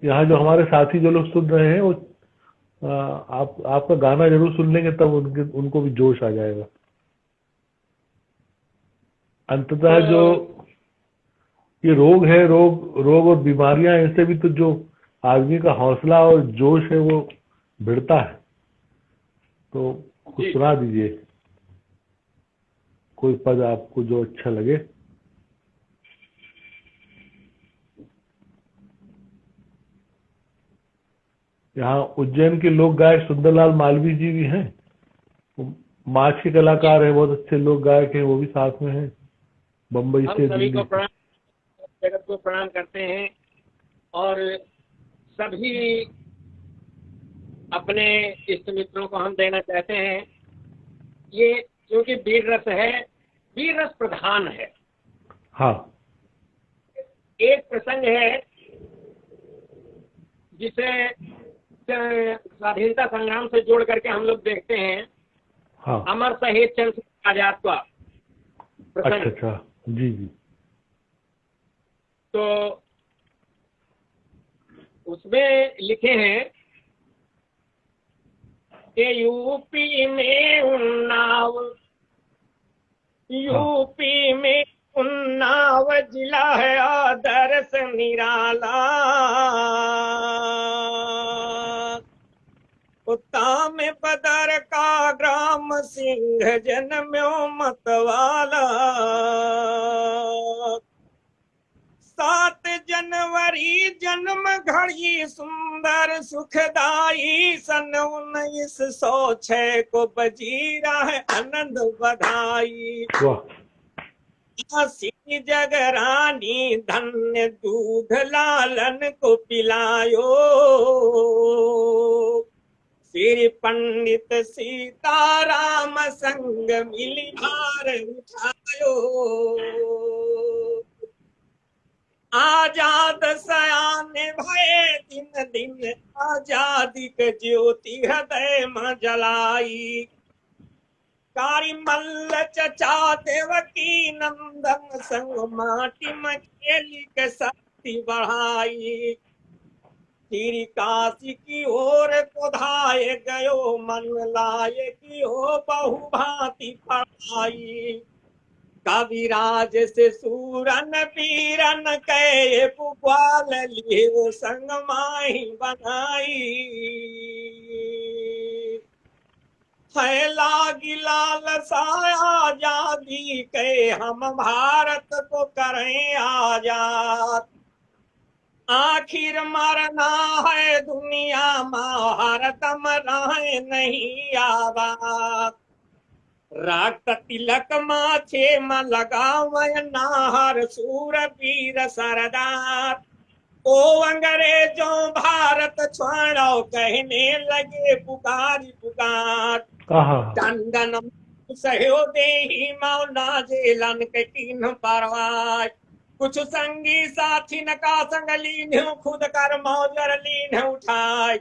यहाँ जो हमारे साथी जो लोग सुन रहे हैं, वो आपका गाना जरूर सुन लेंगे, तब उनको भी जोश आ जाएगा। अंततः जो ये रोग है, रोग और बीमारियां, इनसे भी तो जो आदमी का हौसला और जोश है वो भिड़ता है। तो कुछ सुना दीजिए, कोई पद आपको जो अच्छा लगे। यहाँ उज्जैन के लोक गायक सुंदरलाल मालवीय जी भी हैं, वो मार्च के कलाकार हैं, बहुत अच्छे लोक गायक हैं, वो भी साथ में हैं बम्बई हम से, सभी दिल्ली को से। प्रणाम, जगत को प्रणाम करते हैं और सभी अपने इष्ट मित्रों को हम देना चाहते हैं। ये क्योंकि वीर रस है, वीर रस प्रधान है। हाँ एक प्रसंग है जिसे स्वाधीनता संग्राम से जोड़ करके हम लोग देखते हैं, हाँ। अमर शहीद चंद्रशेखर आजाद का अच्छा प्रसंग। अच्छा, जी जी। तो उसमें लिखे हैं कि यूपी में उन्नाव जिला है आदर्श निराला, उत्ता में पदर का ग्राम सिंह जन्म्यो मतवाला, 7 जनवरी जन्म घड़ी सुंदर सुखदाई, सन 1906 को बजी है आनंद बधाई। वाह। हसी जगरानी धन्य दूध लालन को पिलायो, श्री पंडित सीताराम संग मिली भार उठायो, आजाद सयान भये दिन दिन, आजादी के ज्योति हृदय में जलाई, कारी मल्ल चचा देवकी नंदन संग माटी में खेली के शक्ति बढ़ाई, श्री काशी की ओर को धाये गयो, मन लाए की हो बहु भांति पढ़ाई, कविराज से सूरन पीरन के पुपाल लियो संग माही बनाई, है लागी लालसा आजादी के हम भारत को करें आजाद, आखिर मरना है दुनिया में हरदम रहे नहीं आबाद, रक्त तिलक माथे में लगावय नाहर सूरवीर सरदार, ओ अंग्रेजों भारत छोड़ो कहने लगे पुकारी पुकार, दंडन सहयो देही मौना जेलन के तीन परवार, कुछ संगी साथी न का संग लीन खुद कर मौजर लीन उठाए,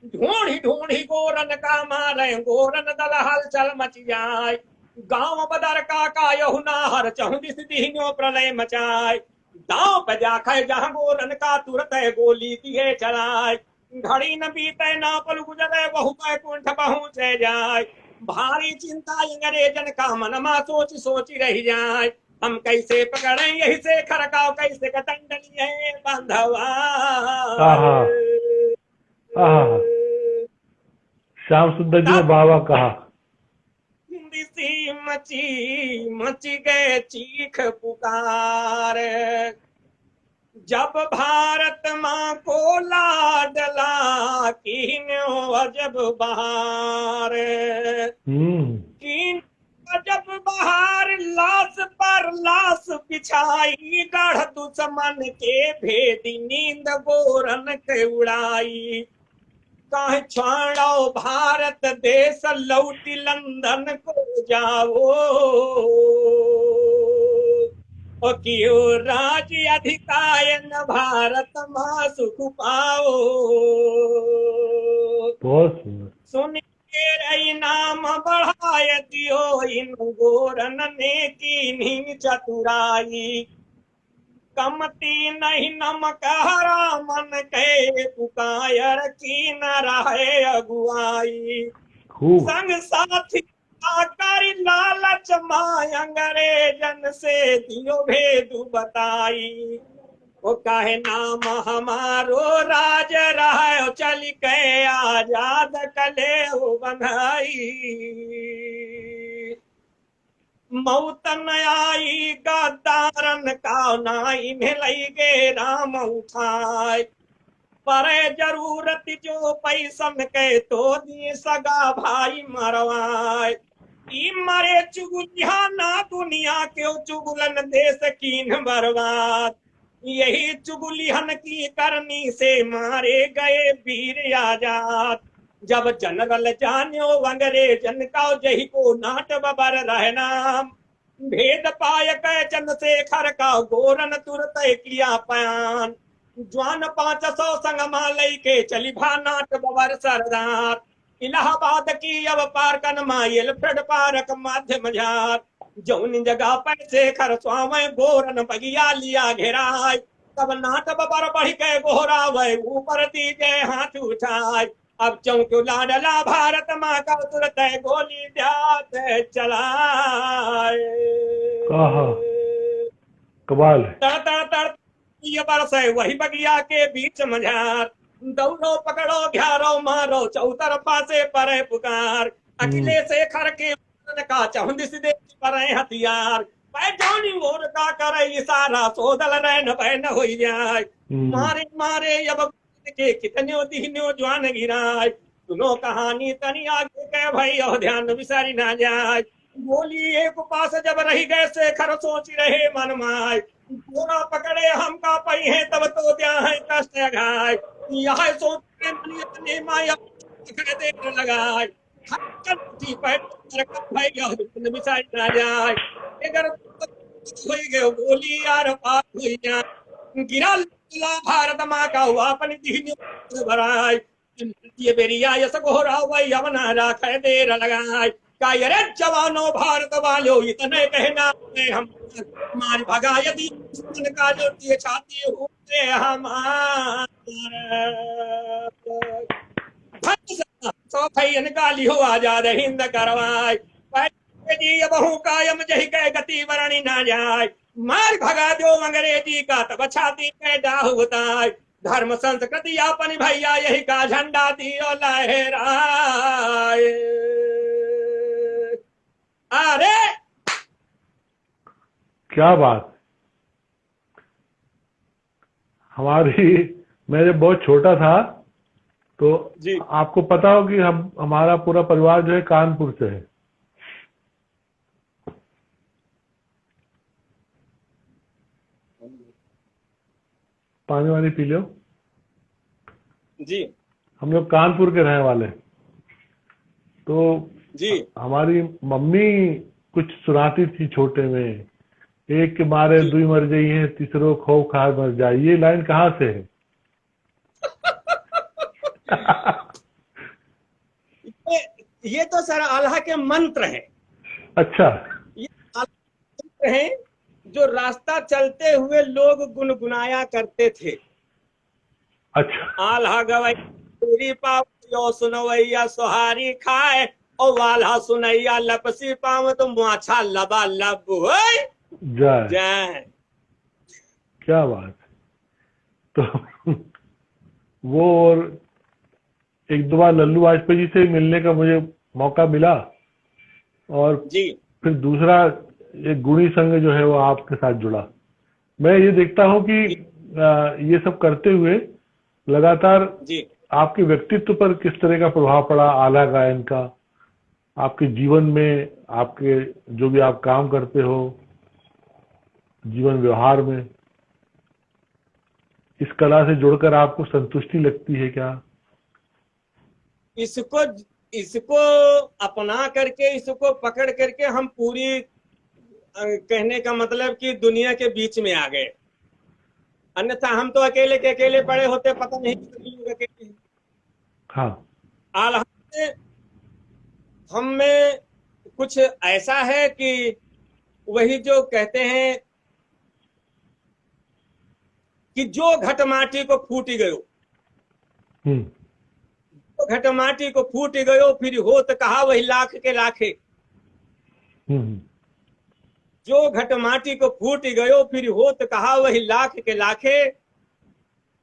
ढूंढी ढूंढी गोरन का मारे गोरन दल हलचल मच जाए, गांव बदर का यहुना हर चहुदिस दीनो प्रलय मचाए, दांव पे जाखे जहां गोरन का तुरत है गोली दिए चलाए, घड़ी न बीते ना पल गुजरे बहु कुंठ पहुंचे जाए, भारी चिंता अंग्रेजन का मन मा सोच सोच रह जाए, हम कैसे पकड़े यही से खरकाव कैसे कतंडली है बांधवा। श्याम सुंदर जी ने बाबा कहा, सी मची मची गए चीख पुकार, जब भारत माँ को लाडला कीन्यो अजब बहार, कीन अजब बहार लाश पर लाश बिछाई, गढ़ दुश्मन के भेदी नींद गोरन के उड़ाई, कहीं छोड़ो भारत देश लौटी लंदन को जाओ, ओ क्यों राज्य अधिकार न भारत मां सुख पाओ, सुन के रही नाम बढ़ाए दियो इन गोरन ने की चतुराई, कमती नहीं नमक हरा मन के पुकार की न रहे अगुआई, संग साथी आकर लालच माय अंग्रेजन से दियो भेदु बताई, वो कहे नाम हमारो राज रहा चल के आजाद कले बनाई, मौत न आई गद्दारन का नाई में लई गे राम उठाए, परे जरूरत जो पैसम के तो दिए सगा भाई मरवाए। ई मरे चुगलिया ना दुनिया के चुगलन देश कीन बर्बाद। यही चुगलिहन की करनी से मारे गए वीर आजाद। जब जनरल जान्यो अंग्रेजन का जही को नाट बबर रहना। भेद पाय कै चंद्रशेखर का गोरन तुरत किया पयान। ज्वान 500 संग मालई के चली भा नाट बबर सरदार। इलाहाबाद की अब पार कन माइल फ्रेड पारक माध्यम झार। जौन जगह पैसे खर स्वामी गोरन बगिया लिया घेराय। तब नाट बबर बढ़ के गोहरा वह ऊपर दीजे हाथ उठाए। अब चौंक्यो लाडला भारत माँ का तुरत गोली ध्यात चलाए। कमाल है। तड़ तड़ तड़ ये बरस वही बगिया के बीच मझार। दौड़ो पकड़ो घ्यारो मारो चौतरफा से परे पुकार। अकेले से खर के का चौंदिस दे परे हथियार। पैजानी मोर का करे इशारा सोदल रहन बहन हो जाए। मारे मारे अब के कितने दीनो जवान गिराए। सुनो कहानी तनी आगे के भाई और ध्यान बिसारी ना जाए। गोली एक पास जब रही गए से खर सोच रहे मन माय। पूरा पकड़े हम का पई है तब तो दिया है कष्ट घाय। यह सोच ने माया देर लगाए। भाई और बिसारी ना जाए। अगर गोली यार पार हुई जाए। गिरा भारत माँ का हुआ अपनी दीन भराय। ये बेरिया यस गोहरा वही अवना राखे देर लगाए। का अरे जवानों भारत वालों इतने कहना हम मार भगा यदि का जो ये छाती होते हमारे सो भाई निकाली हो आजाद हिंद करवाए। जी बहु कायम जही के गति वरणी ना जाए। मार भगा दो अंग्रेजी का तब छाती पे डाह होता। धर्म संस्कृति अपनी भैया यही का झंडा दियो लहराए। अरे क्या बात। मैं जब बहुत छोटा था तो जी आपको पता हो कि हमारा पूरा परिवार जो है कानपुर से है। पानी वानी पी लो जी। हम लोग कानपुर के रहने वाले। तो जी हमारी मम्मी कुछ सुनाती थी छोटे में। एक के मारे दुई मर गई है तीसरो खौफ खा मर जाए। ये लाइन कहाँ से है? ये तो सर अल्लाह के मंत्र हैं। अच्छा। ये मंत्र हैं जो रास्ता चलते हुए लोग गुनगुनाया करते थे। अच्छा। आल्हा गवई पूरी पाओ सुनवैया सुहारी खाए और वाल्हा सुनैया लपसी पाव तो माछा लबा लब जय जय। क्या बात। तो वो और एक दो बार लल्लू वाजपेयी जी से मिलने का मुझे मौका मिला। और जी फिर दूसरा एक गुणी संघ जो है वो आपके साथ जुड़ा। मैं ये देखता हूँ कि ये सब करते हुए लगातार जी आपके व्यक्तित्व पर किस तरह का प्रभाव पड़ा आला गायन का, आपके जीवन में, आपके जो भी आप काम करते हो जीवन व्यवहार में, इस कला से जुड़कर आपको संतुष्टि लगती है क्या? इसको अपना करके, इसको पकड़ करके हम पूरी, कहने का मतलब कि दुनिया के बीच में आ गए। अन्यथा हम तो अकेले के अकेले पड़े होते, पता नहीं कितने अकेले। हाँ। आल्हा हम में कुछ ऐसा है कि वही जो कहते हैं कि जो घट माटी को फूटी गयो, तो घट माटी को फूट गयो, फिर होत कहा वही लाख के लाखे। जो घट माटी को फूट गयो, फिर होत कहा वही लाख के लाखे।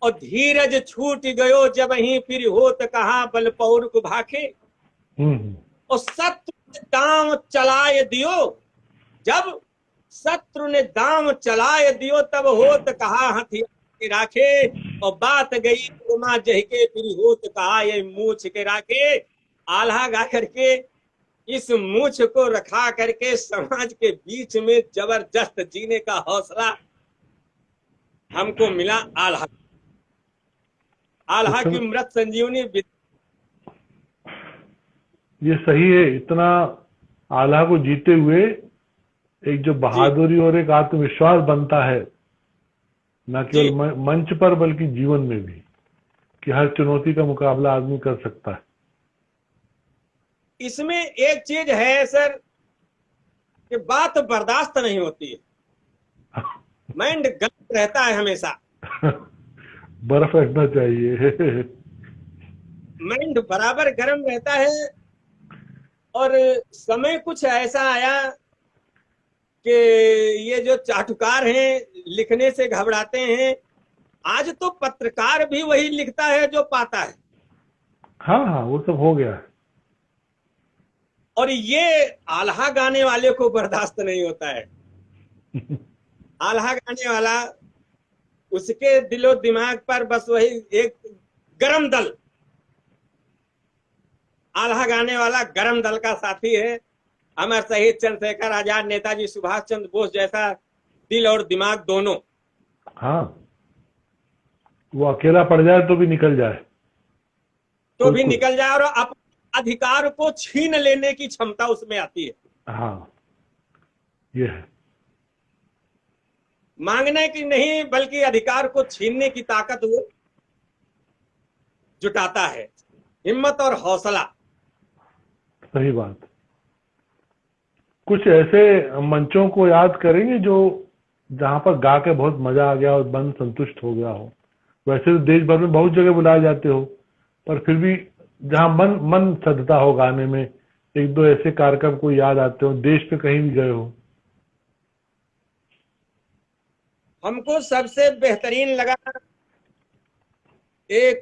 और धीरज छूट गयो जब ही, फिर होत कहा बल पौर को भाखे। और शत्रु ने दाम चलाए दियो, जब शत्रु ने दाम चलाए दियो, तब होत कहा हथियार राखे। और बात गई उमा जह के फिर होत कहा ये मूछ के राखे, आल्हा गा करके इस मूछ को रखा करके समाज के बीच में जबरदस्त जीने का हौसला हमको मिला। आल्हा आल्हा की मृत संजीवनी ये सही है। इतना आल्हा को जीते हुए एक जो बहादुरी और एक आत्मविश्वास बनता है, न केवल मंच पर बल्कि जीवन में भी, कि हर चुनौती का मुकाबला आदमी कर सकता है। इसमें एक चीज है सर कि बात बर्दाश्त नहीं होती है, माइंड गलत रहता है हमेशा। बर्फ रखना चाहिए। माइंड बराबर गर्म रहता है। और समय कुछ ऐसा आया कि ये जो चाटुकार हैं लिखने से घबराते हैं, आज तो पत्रकार भी वही लिखता है जो पाता है। हाँ हाँ, वो सब हो गया है। और ये आल्हा गाने वाले को बर्दाश्त नहीं होता है। आल्हा गाने वाला, उसके दिलो दिमाग पर बस वही एक गरम दल, आल्हा गाने वाला गरम दल का साथी है। अमर शहीद चंद्रशेखर आजाद, नेताजी सुभाष चंद्र बोस जैसा दिल और दिमाग दोनों। हाँ, वो अकेला पड़ जाए तो भी निकल जाए, तो भी निकल जाए, और अपने अधिकार को छीन लेने की क्षमता उसमें आती है। हाँ, ये है। मांगने की नहीं बल्कि अधिकार को छीनने की ताकत वो जुटाता है, हिम्मत और हौसला। सही बात। कुछ ऐसे मंचों को याद करेंगे जो जहां पर गा के बहुत मजा आ गया और मन संतुष्ट हो गया हो? वैसे तो देश भर में बहुत जगह बुलाए जाते हो, पर फिर भी जहां मन सधता हो गाने में, एक दो ऐसे कार्यक्रम को याद आते हो, देश पे कहीं भी गए हो? हमको सबसे बेहतरीन लगा एक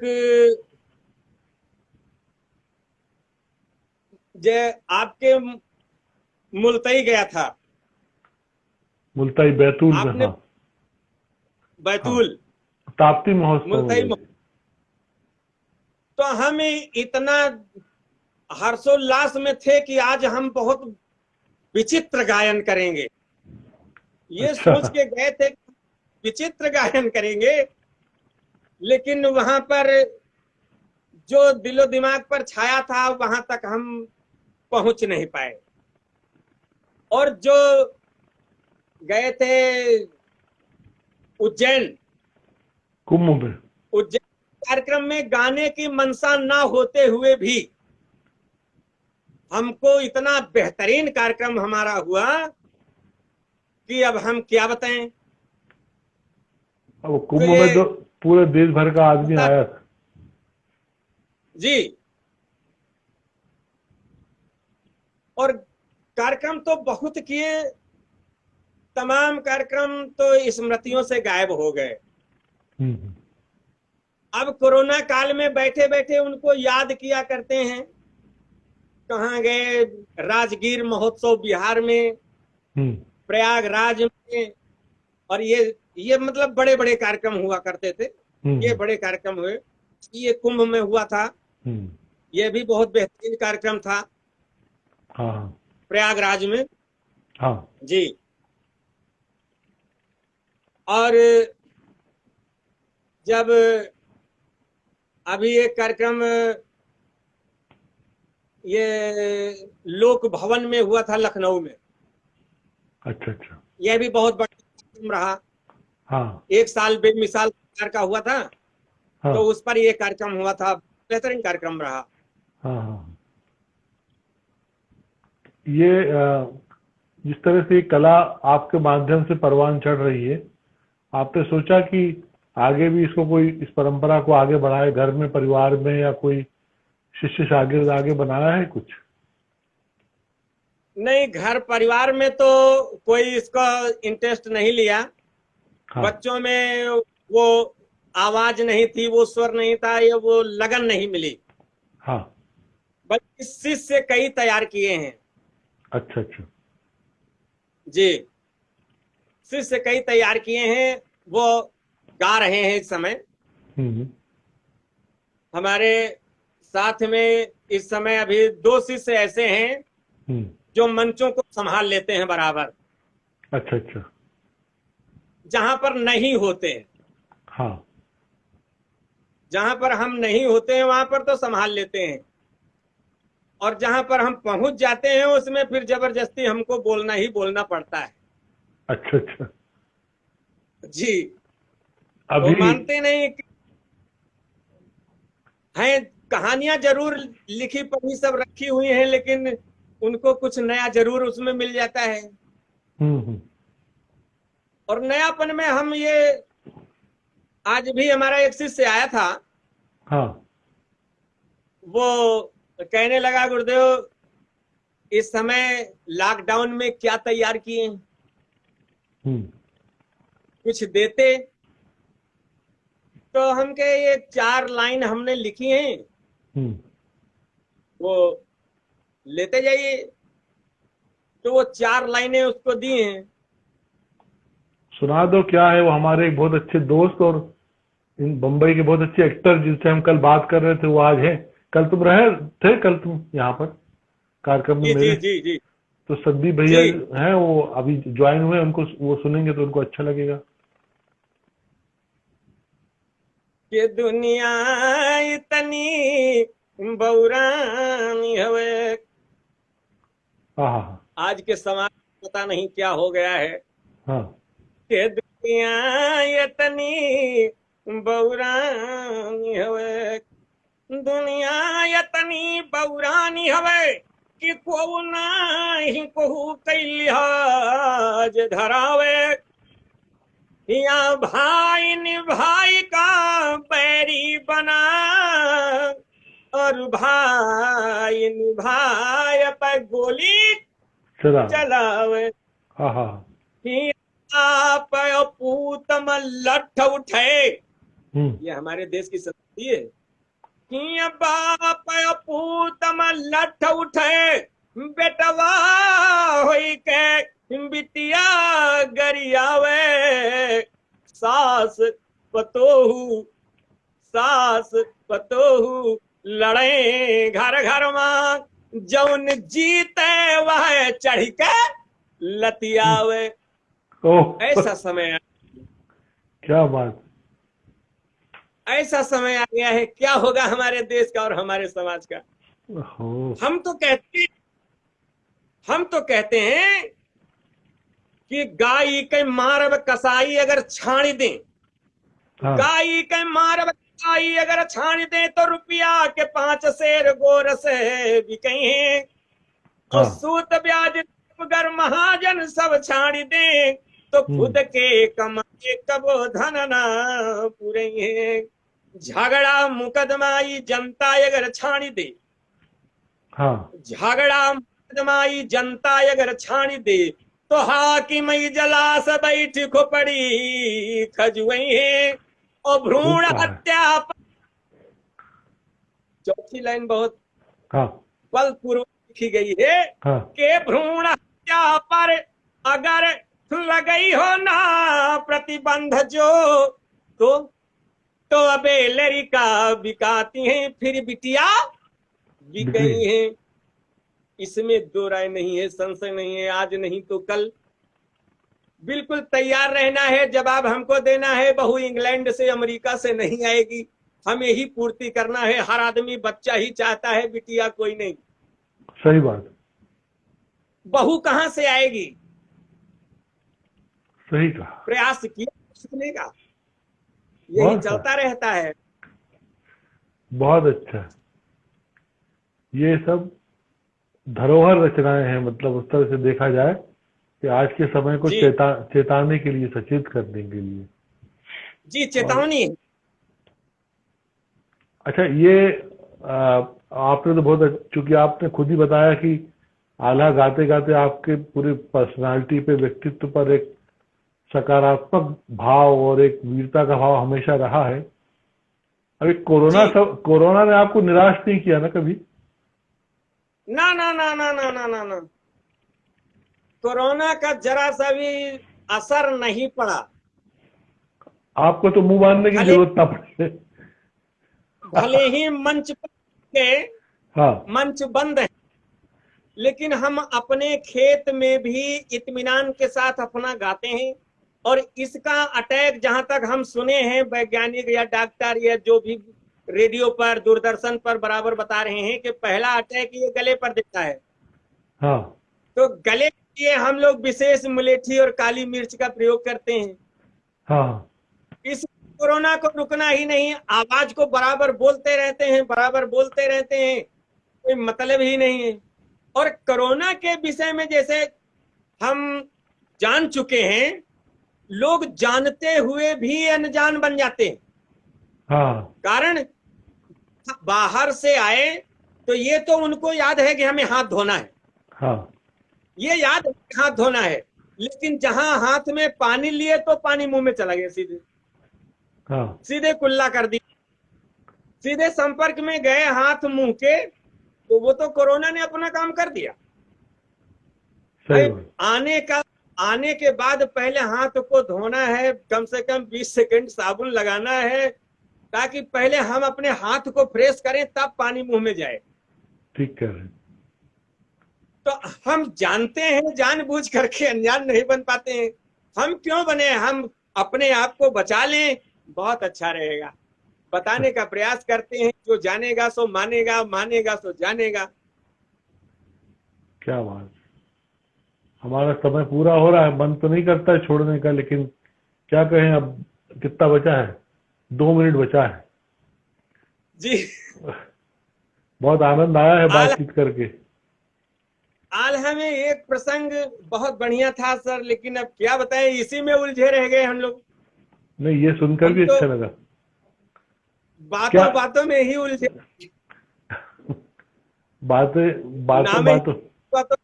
जे आपके मुल्तई गया था, मुल्तई बैतूल में। हाँ, बैतूल ताप्ती महोत्सव। मुल्तई। तो हम इतना हर्षोल्लास में थे कि आज हम बहुत विचित्र गायन करेंगे, ये अच्छा। सोच के गए थे विचित्र गायन करेंगे। लेकिन वहां पर जो दिलो दिमाग पर छाया था वहां तक हम पहुंच नहीं पाए। और जो गए थे उज्जैन, कुंभ में, उज्जैन कार्यक्रम में गाने की मंशा ना होते हुए भी हमको इतना बेहतरीन कार्यक्रम हमारा हुआ कि अब हम क्या बताएं। अब कुंभ में तो पूरे देश भर का आदमी आया था जी। और कार्यक्रम तो बहुत किए, तमाम कार्यक्रम तो स्मृतियों से गायब हो गए। अब कोरोना काल में बैठे बैठे उनको याद किया करते हैं। कहाँ गए? राजगीर महोत्सव बिहार में, प्रयागराज में, और ये मतलब बड़े बड़े कार्यक्रम हुआ करते थे। ये बड़े कार्यक्रम हुए। ये कुंभ में हुआ था, ये भी बहुत बेहतरीन कार्यक्रम था। हाँ, प्रयागराज में। हाँ जी। और जब अभी एक कार्यक्रम ये लोक भवन में हुआ था लखनऊ में। अच्छा अच्छा। यह भी बहुत बड़ा कार्यक्रम रहा। हाँ, एक साल बेमिसाल प्रकार का हुआ था। हाँ, तो उस पर ये कार्यक्रम हुआ था, बेहतरीन कार्यक्रम रहा। हाँ, हाँ। ये जिस तरह से कला आपके माध्यम से परवान चढ़ रही है, आपने सोचा कि आगे भी इसको कोई, इस परंपरा को आगे बढ़ाए, घर में, परिवार में, या कोई शिष्य शागिर्द आगे बनाया है कुछ? नहीं, घर परिवार में तो कोई इसका इंटरेस्ट नहीं लिया। हाँ, बच्चों में वो आवाज नहीं थी, वो स्वर नहीं था, या वो लगन नहीं मिली। हाँ। बल्कि शिष्य कई तैयार किए हैं। अच्छा अच्छा। जी, शिष्य कई तैयार किए हैं, वो गा रहे हैं इस समय। हम्म। हमारे साथ में इस समय अभी 2 शिष्य ऐसे हैं हम्म। जो मंचों को संभाल लेते हैं बराबर, अच्छा अच्छा। जहां पर नहीं होते हैं। हाँ। जहां पर हम नहीं होते हैं वहां पर तो संभाल लेते हैं, और जहां पर हम पहुंच जाते हैं उसमें फिर जबरदस्ती हमको बोलना ही बोलना पड़ता है। अच्छा अच्छा। जी। वो अभी मानते नहीं कि हैं, कहानियां जरूर लिखी पढ़ी सब रखी हुई हैं, लेकिन उनको कुछ नया जरूर उसमें मिल जाता है। हम्म। और नयापन में हम ये, आज भी हमारा एक शिष्य आया था, हाँ। वो कहने लगा, गुरुदेव इस समय लॉकडाउन में क्या तैयार किए हैं, हम्म। कुछ देते। तो हम कहे ये 4 लाइन हमने लिखी हैं, हम्म। वो लेते जाइए। तो वो 4 लाइनें उसको दी हैं। सुना दो क्या है। वो हमारे एक बहुत अच्छे दोस्त और इन बम्बई के बहुत अच्छे एक्टर जिनसे हम कल बात कर रहे थे, वो आज हैं। कल तुम रहे थे, कल तुम यहाँ पर कार्यक्रम में जी मेरे। जी जी जी तो सद्दी भैया जी। हैं, वो अभी ज्वाइन हुए, उनको वो सुनेंगे तो उनको अच्छा लगेगा। कि दुनिया इतनी बौरानी हवे। हाँ हाँ आज के समाज में पता नहीं क्या हो गया है हाँ। कि दुनिया इतनी बौरानी हवे। दुनिया इतनी बौरानी हवे कि को नाही कोहू कैलिहाज धरावे। या भाई निभाई का बैरी बना, और भाई निभाए पर गोली चला। चलावे। हाँ हाँ। आप पूतम लठ उठे, हम्म। ये हमारे देश की संस्कृति है। कि बाप पूतम लठ उठे, बेटवा होई के बिटिया गरियावे। सास पतोहू सास पतोहू लड़े घर घर मां, जौन जीते वह चढ़ के लतियावे। ओह ऐसा समय, क्या बात। ऐसा समय आ गया है, क्या होगा हमारे देश का और हमारे समाज का। हो। हम तो कहते हैं कि गाय के मारब कसाई अगर छाणी दें, हाँ गाय के मारब कसाई अगर छाणी दें, तो रुपया के 5 सेर गोर से बिके। और हाँ। सूत ब्याज अगर महाजन सब छाड़ी दें, तो खुद के कमाए कबो धन ना पूरे। झगड़ा मुकदमाई जनता अगर छाड़ी दे, हाँ। झगड़ा मुकदमाई जनता अगर छाड़ी दे, तो हाकिम इजलास बैठ खोपड़ी खजुई है। और खूब भ्रूण कहा है। हत्या पर, चौथी लाइन बहुत हाँ बलपूर्वक लिखी गई है हाँ। कि भ्रूण हत्या पर अगर लगई हो ना प्रतिबंध जो, तो अबे लड़का बिकाती हैं, फिर बिटिया बिकई हैं। इसमें दो राय नहीं है, संशय नहीं है। आज नहीं तो कल बिल्कुल तैयार रहना है, जवाब हमको देना है। बहू इंग्लैंड से अमेरिका से नहीं आएगी, हमें ही पूर्ति करना है। हर आदमी बच्चा ही चाहता है, बिटिया कोई नहीं। सही बात। बहू कहां से आएगी? सही कहा। प्रयास किया सीखने का, यही बहुत चलता रहता है। बहुत अच्छा। ये सब धरोहर रचनाएं हैं, मतलब उस तरह से देखा जाए कि आज के समय को जी चेताने के लिए, सचेत करने के लिए। जी, चेतावनी। अच्छा, ये आपने तो बहुत, चूंकि आपने खुद ही बताया कि आला गाते गाते आपके पूरे पर्सनालिटी पे, व्यक्तित्व पर एक सकारात्मक भाव और एक वीरता का भाव हमेशा रहा है। अभी कोरोना ने आपको निराश नहीं किया ना कभी? ना ना ना ना ना ना ना ना, कोरोना का जरा सा भी असर नहीं पड़ा। आपको तो मुंह बांधने की खाली जरूरत ना पड़े। भले ही मंच पर के हाँ मंच बंद है, लेकिन हम अपने खेत में भी इत्मीनान के साथ अपना गाते हैं। और इसका अटैक जहां तक हम सुने हैं, वैज्ञानिक या डॉक्टर या जो भी रेडियो पर दूरदर्शन पर बराबर बता रहे हैं कि पहला अटैक ये गले पर देता है। हाँ तो गले के लिए हम लोग विशेष मुलेठी और काली मिर्च का प्रयोग करते हैं। हाँ इस कोरोना को रुकना ही नहीं, आवाज को बराबर बोलते रहते हैं, बराबर बोलते रहते हैं, कोई मतलब ही नहीं है। और कोरोना के विषय में जैसे हम जान चुके हैं, लोग जानते हुए भी अनजान बन जाते हैं। हाँ कारण बाहर से आए तो ये तो उनको याद है कि हमें हाथ धोना है, हाँ ये याद है कि हाथ धोना है, लेकिन जहां हाथ में पानी लिए तो पानी मुंह में चला गया, सीधे हाँ सीधे कुल्ला कर दी। सीधे संपर्क में गए हाथ मुंह के, तो वो तो कोरोना ने अपना काम कर दिया। सही भाई, बात। आने के बाद पहले हाथ को धोना है, कम से कम 20 सेकंड साबुन लगाना है, ताकि पहले हम अपने हाथ को फ्रेश करें, तब पानी मुंह में जाए। ठीक कह रहे हैं। तो हम जानते हैं, जानबूझ करके अनजान नहीं बन पाते हैं। हम क्यों बने? हम अपने आप को बचा लें, बहुत अच्छा रहेगा। बताने का प्रयास करते हैं, जो जानेगा सो मानेगा, मानेगा सो जानेगा। क्या बात। हमारा समय पूरा हो रहा है, मन तो नहीं करता है छोड़ने का, लेकिन क्या कहें, अब कितना बचा है? 2 मिनट बचा है। जी, बहुत आनंद आया है बातचीत करके। आल्हा में एक प्रसंग बहुत बढ़िया था सर, लेकिन अब क्या बताएं, इसी में उलझे रह गए हम लोग। नहीं, ये सुनकर हम भी तो अच्छा लगा। बातों बातों में ही उलझे। बातें बातों नाम ही बातों बातों।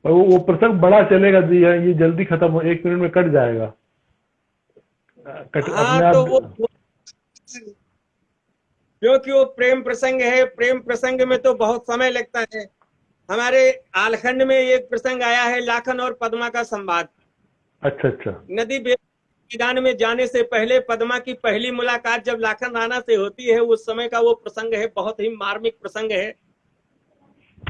पर वो प्रसंग बड़ा चलेगा जी, ये जल्दी खत्म हो, 1 मिनट में कट जाएगा। हाँ, अपने तो आप। वो क्योंकि वो प्रेम प्रसंग है, प्रेम प्रसंग में तो बहुत समय लगता है। हमारे आलखंड में एक प्रसंग आया है, लाखन और पद्मा का संवाद। अच्छा अच्छा। नदी मैदान में जाने से पहले पद्मा की पहली मुलाकात जब लाखन राणा से होती है, उस समय का वो प्रसंग है। बहुत ही मार्मिक प्रसंग है,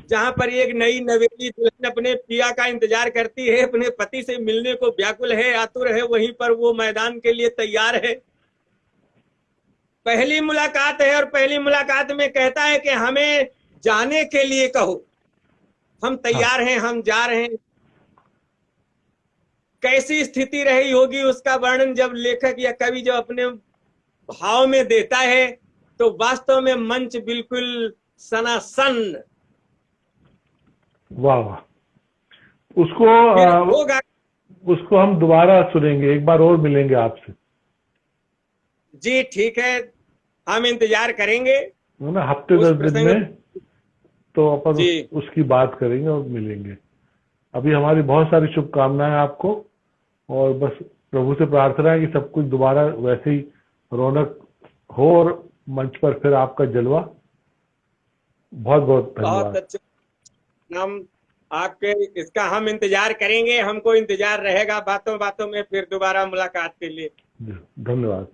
जहां पर एक नई नवेली दुल्हन अपने पिया का इंतजार करती है, अपने पति से मिलने को व्याकुल है, आतुर है। वहीं पर वो मैदान के लिए तैयार है। पहली मुलाकात है और पहली मुलाकात में कहता है कि हमें जाने के लिए कहो, हम तैयार हैं, हम जा रहे हैं। कैसी स्थिति रही होगी उसका वर्णन जब लेखक या कवि जब अपने भाव में देता है, तो वास्तव में मंच बिल्कुल सनासन। वाह वाह। उसको फिर होगा। उसको हम दोबारा सुनेंगे, एक बार और मिलेंगे आपसे। जी ठीक है, हम इंतजार करेंगे ना, हफ्ते उस 10 दिन प्रसंग में तो अपन जी। उसकी बात करेंगे और मिलेंगे। अभी हमारी बहुत सारी शुभकामनाएं आपको, और बस प्रभु से प्रार्थना है कि सब कुछ दोबारा वैसे ही रौनक हो और मंच पर फिर आपका जलवा। बहुत बहुत बहुत धन्यवाद। अच्छा। हम आपके इसका हम इंतजार करेंगे, हमको इंतजार रहेगा बातों बातों में फिर दोबारा मुलाकात के लिए। धन्यवाद।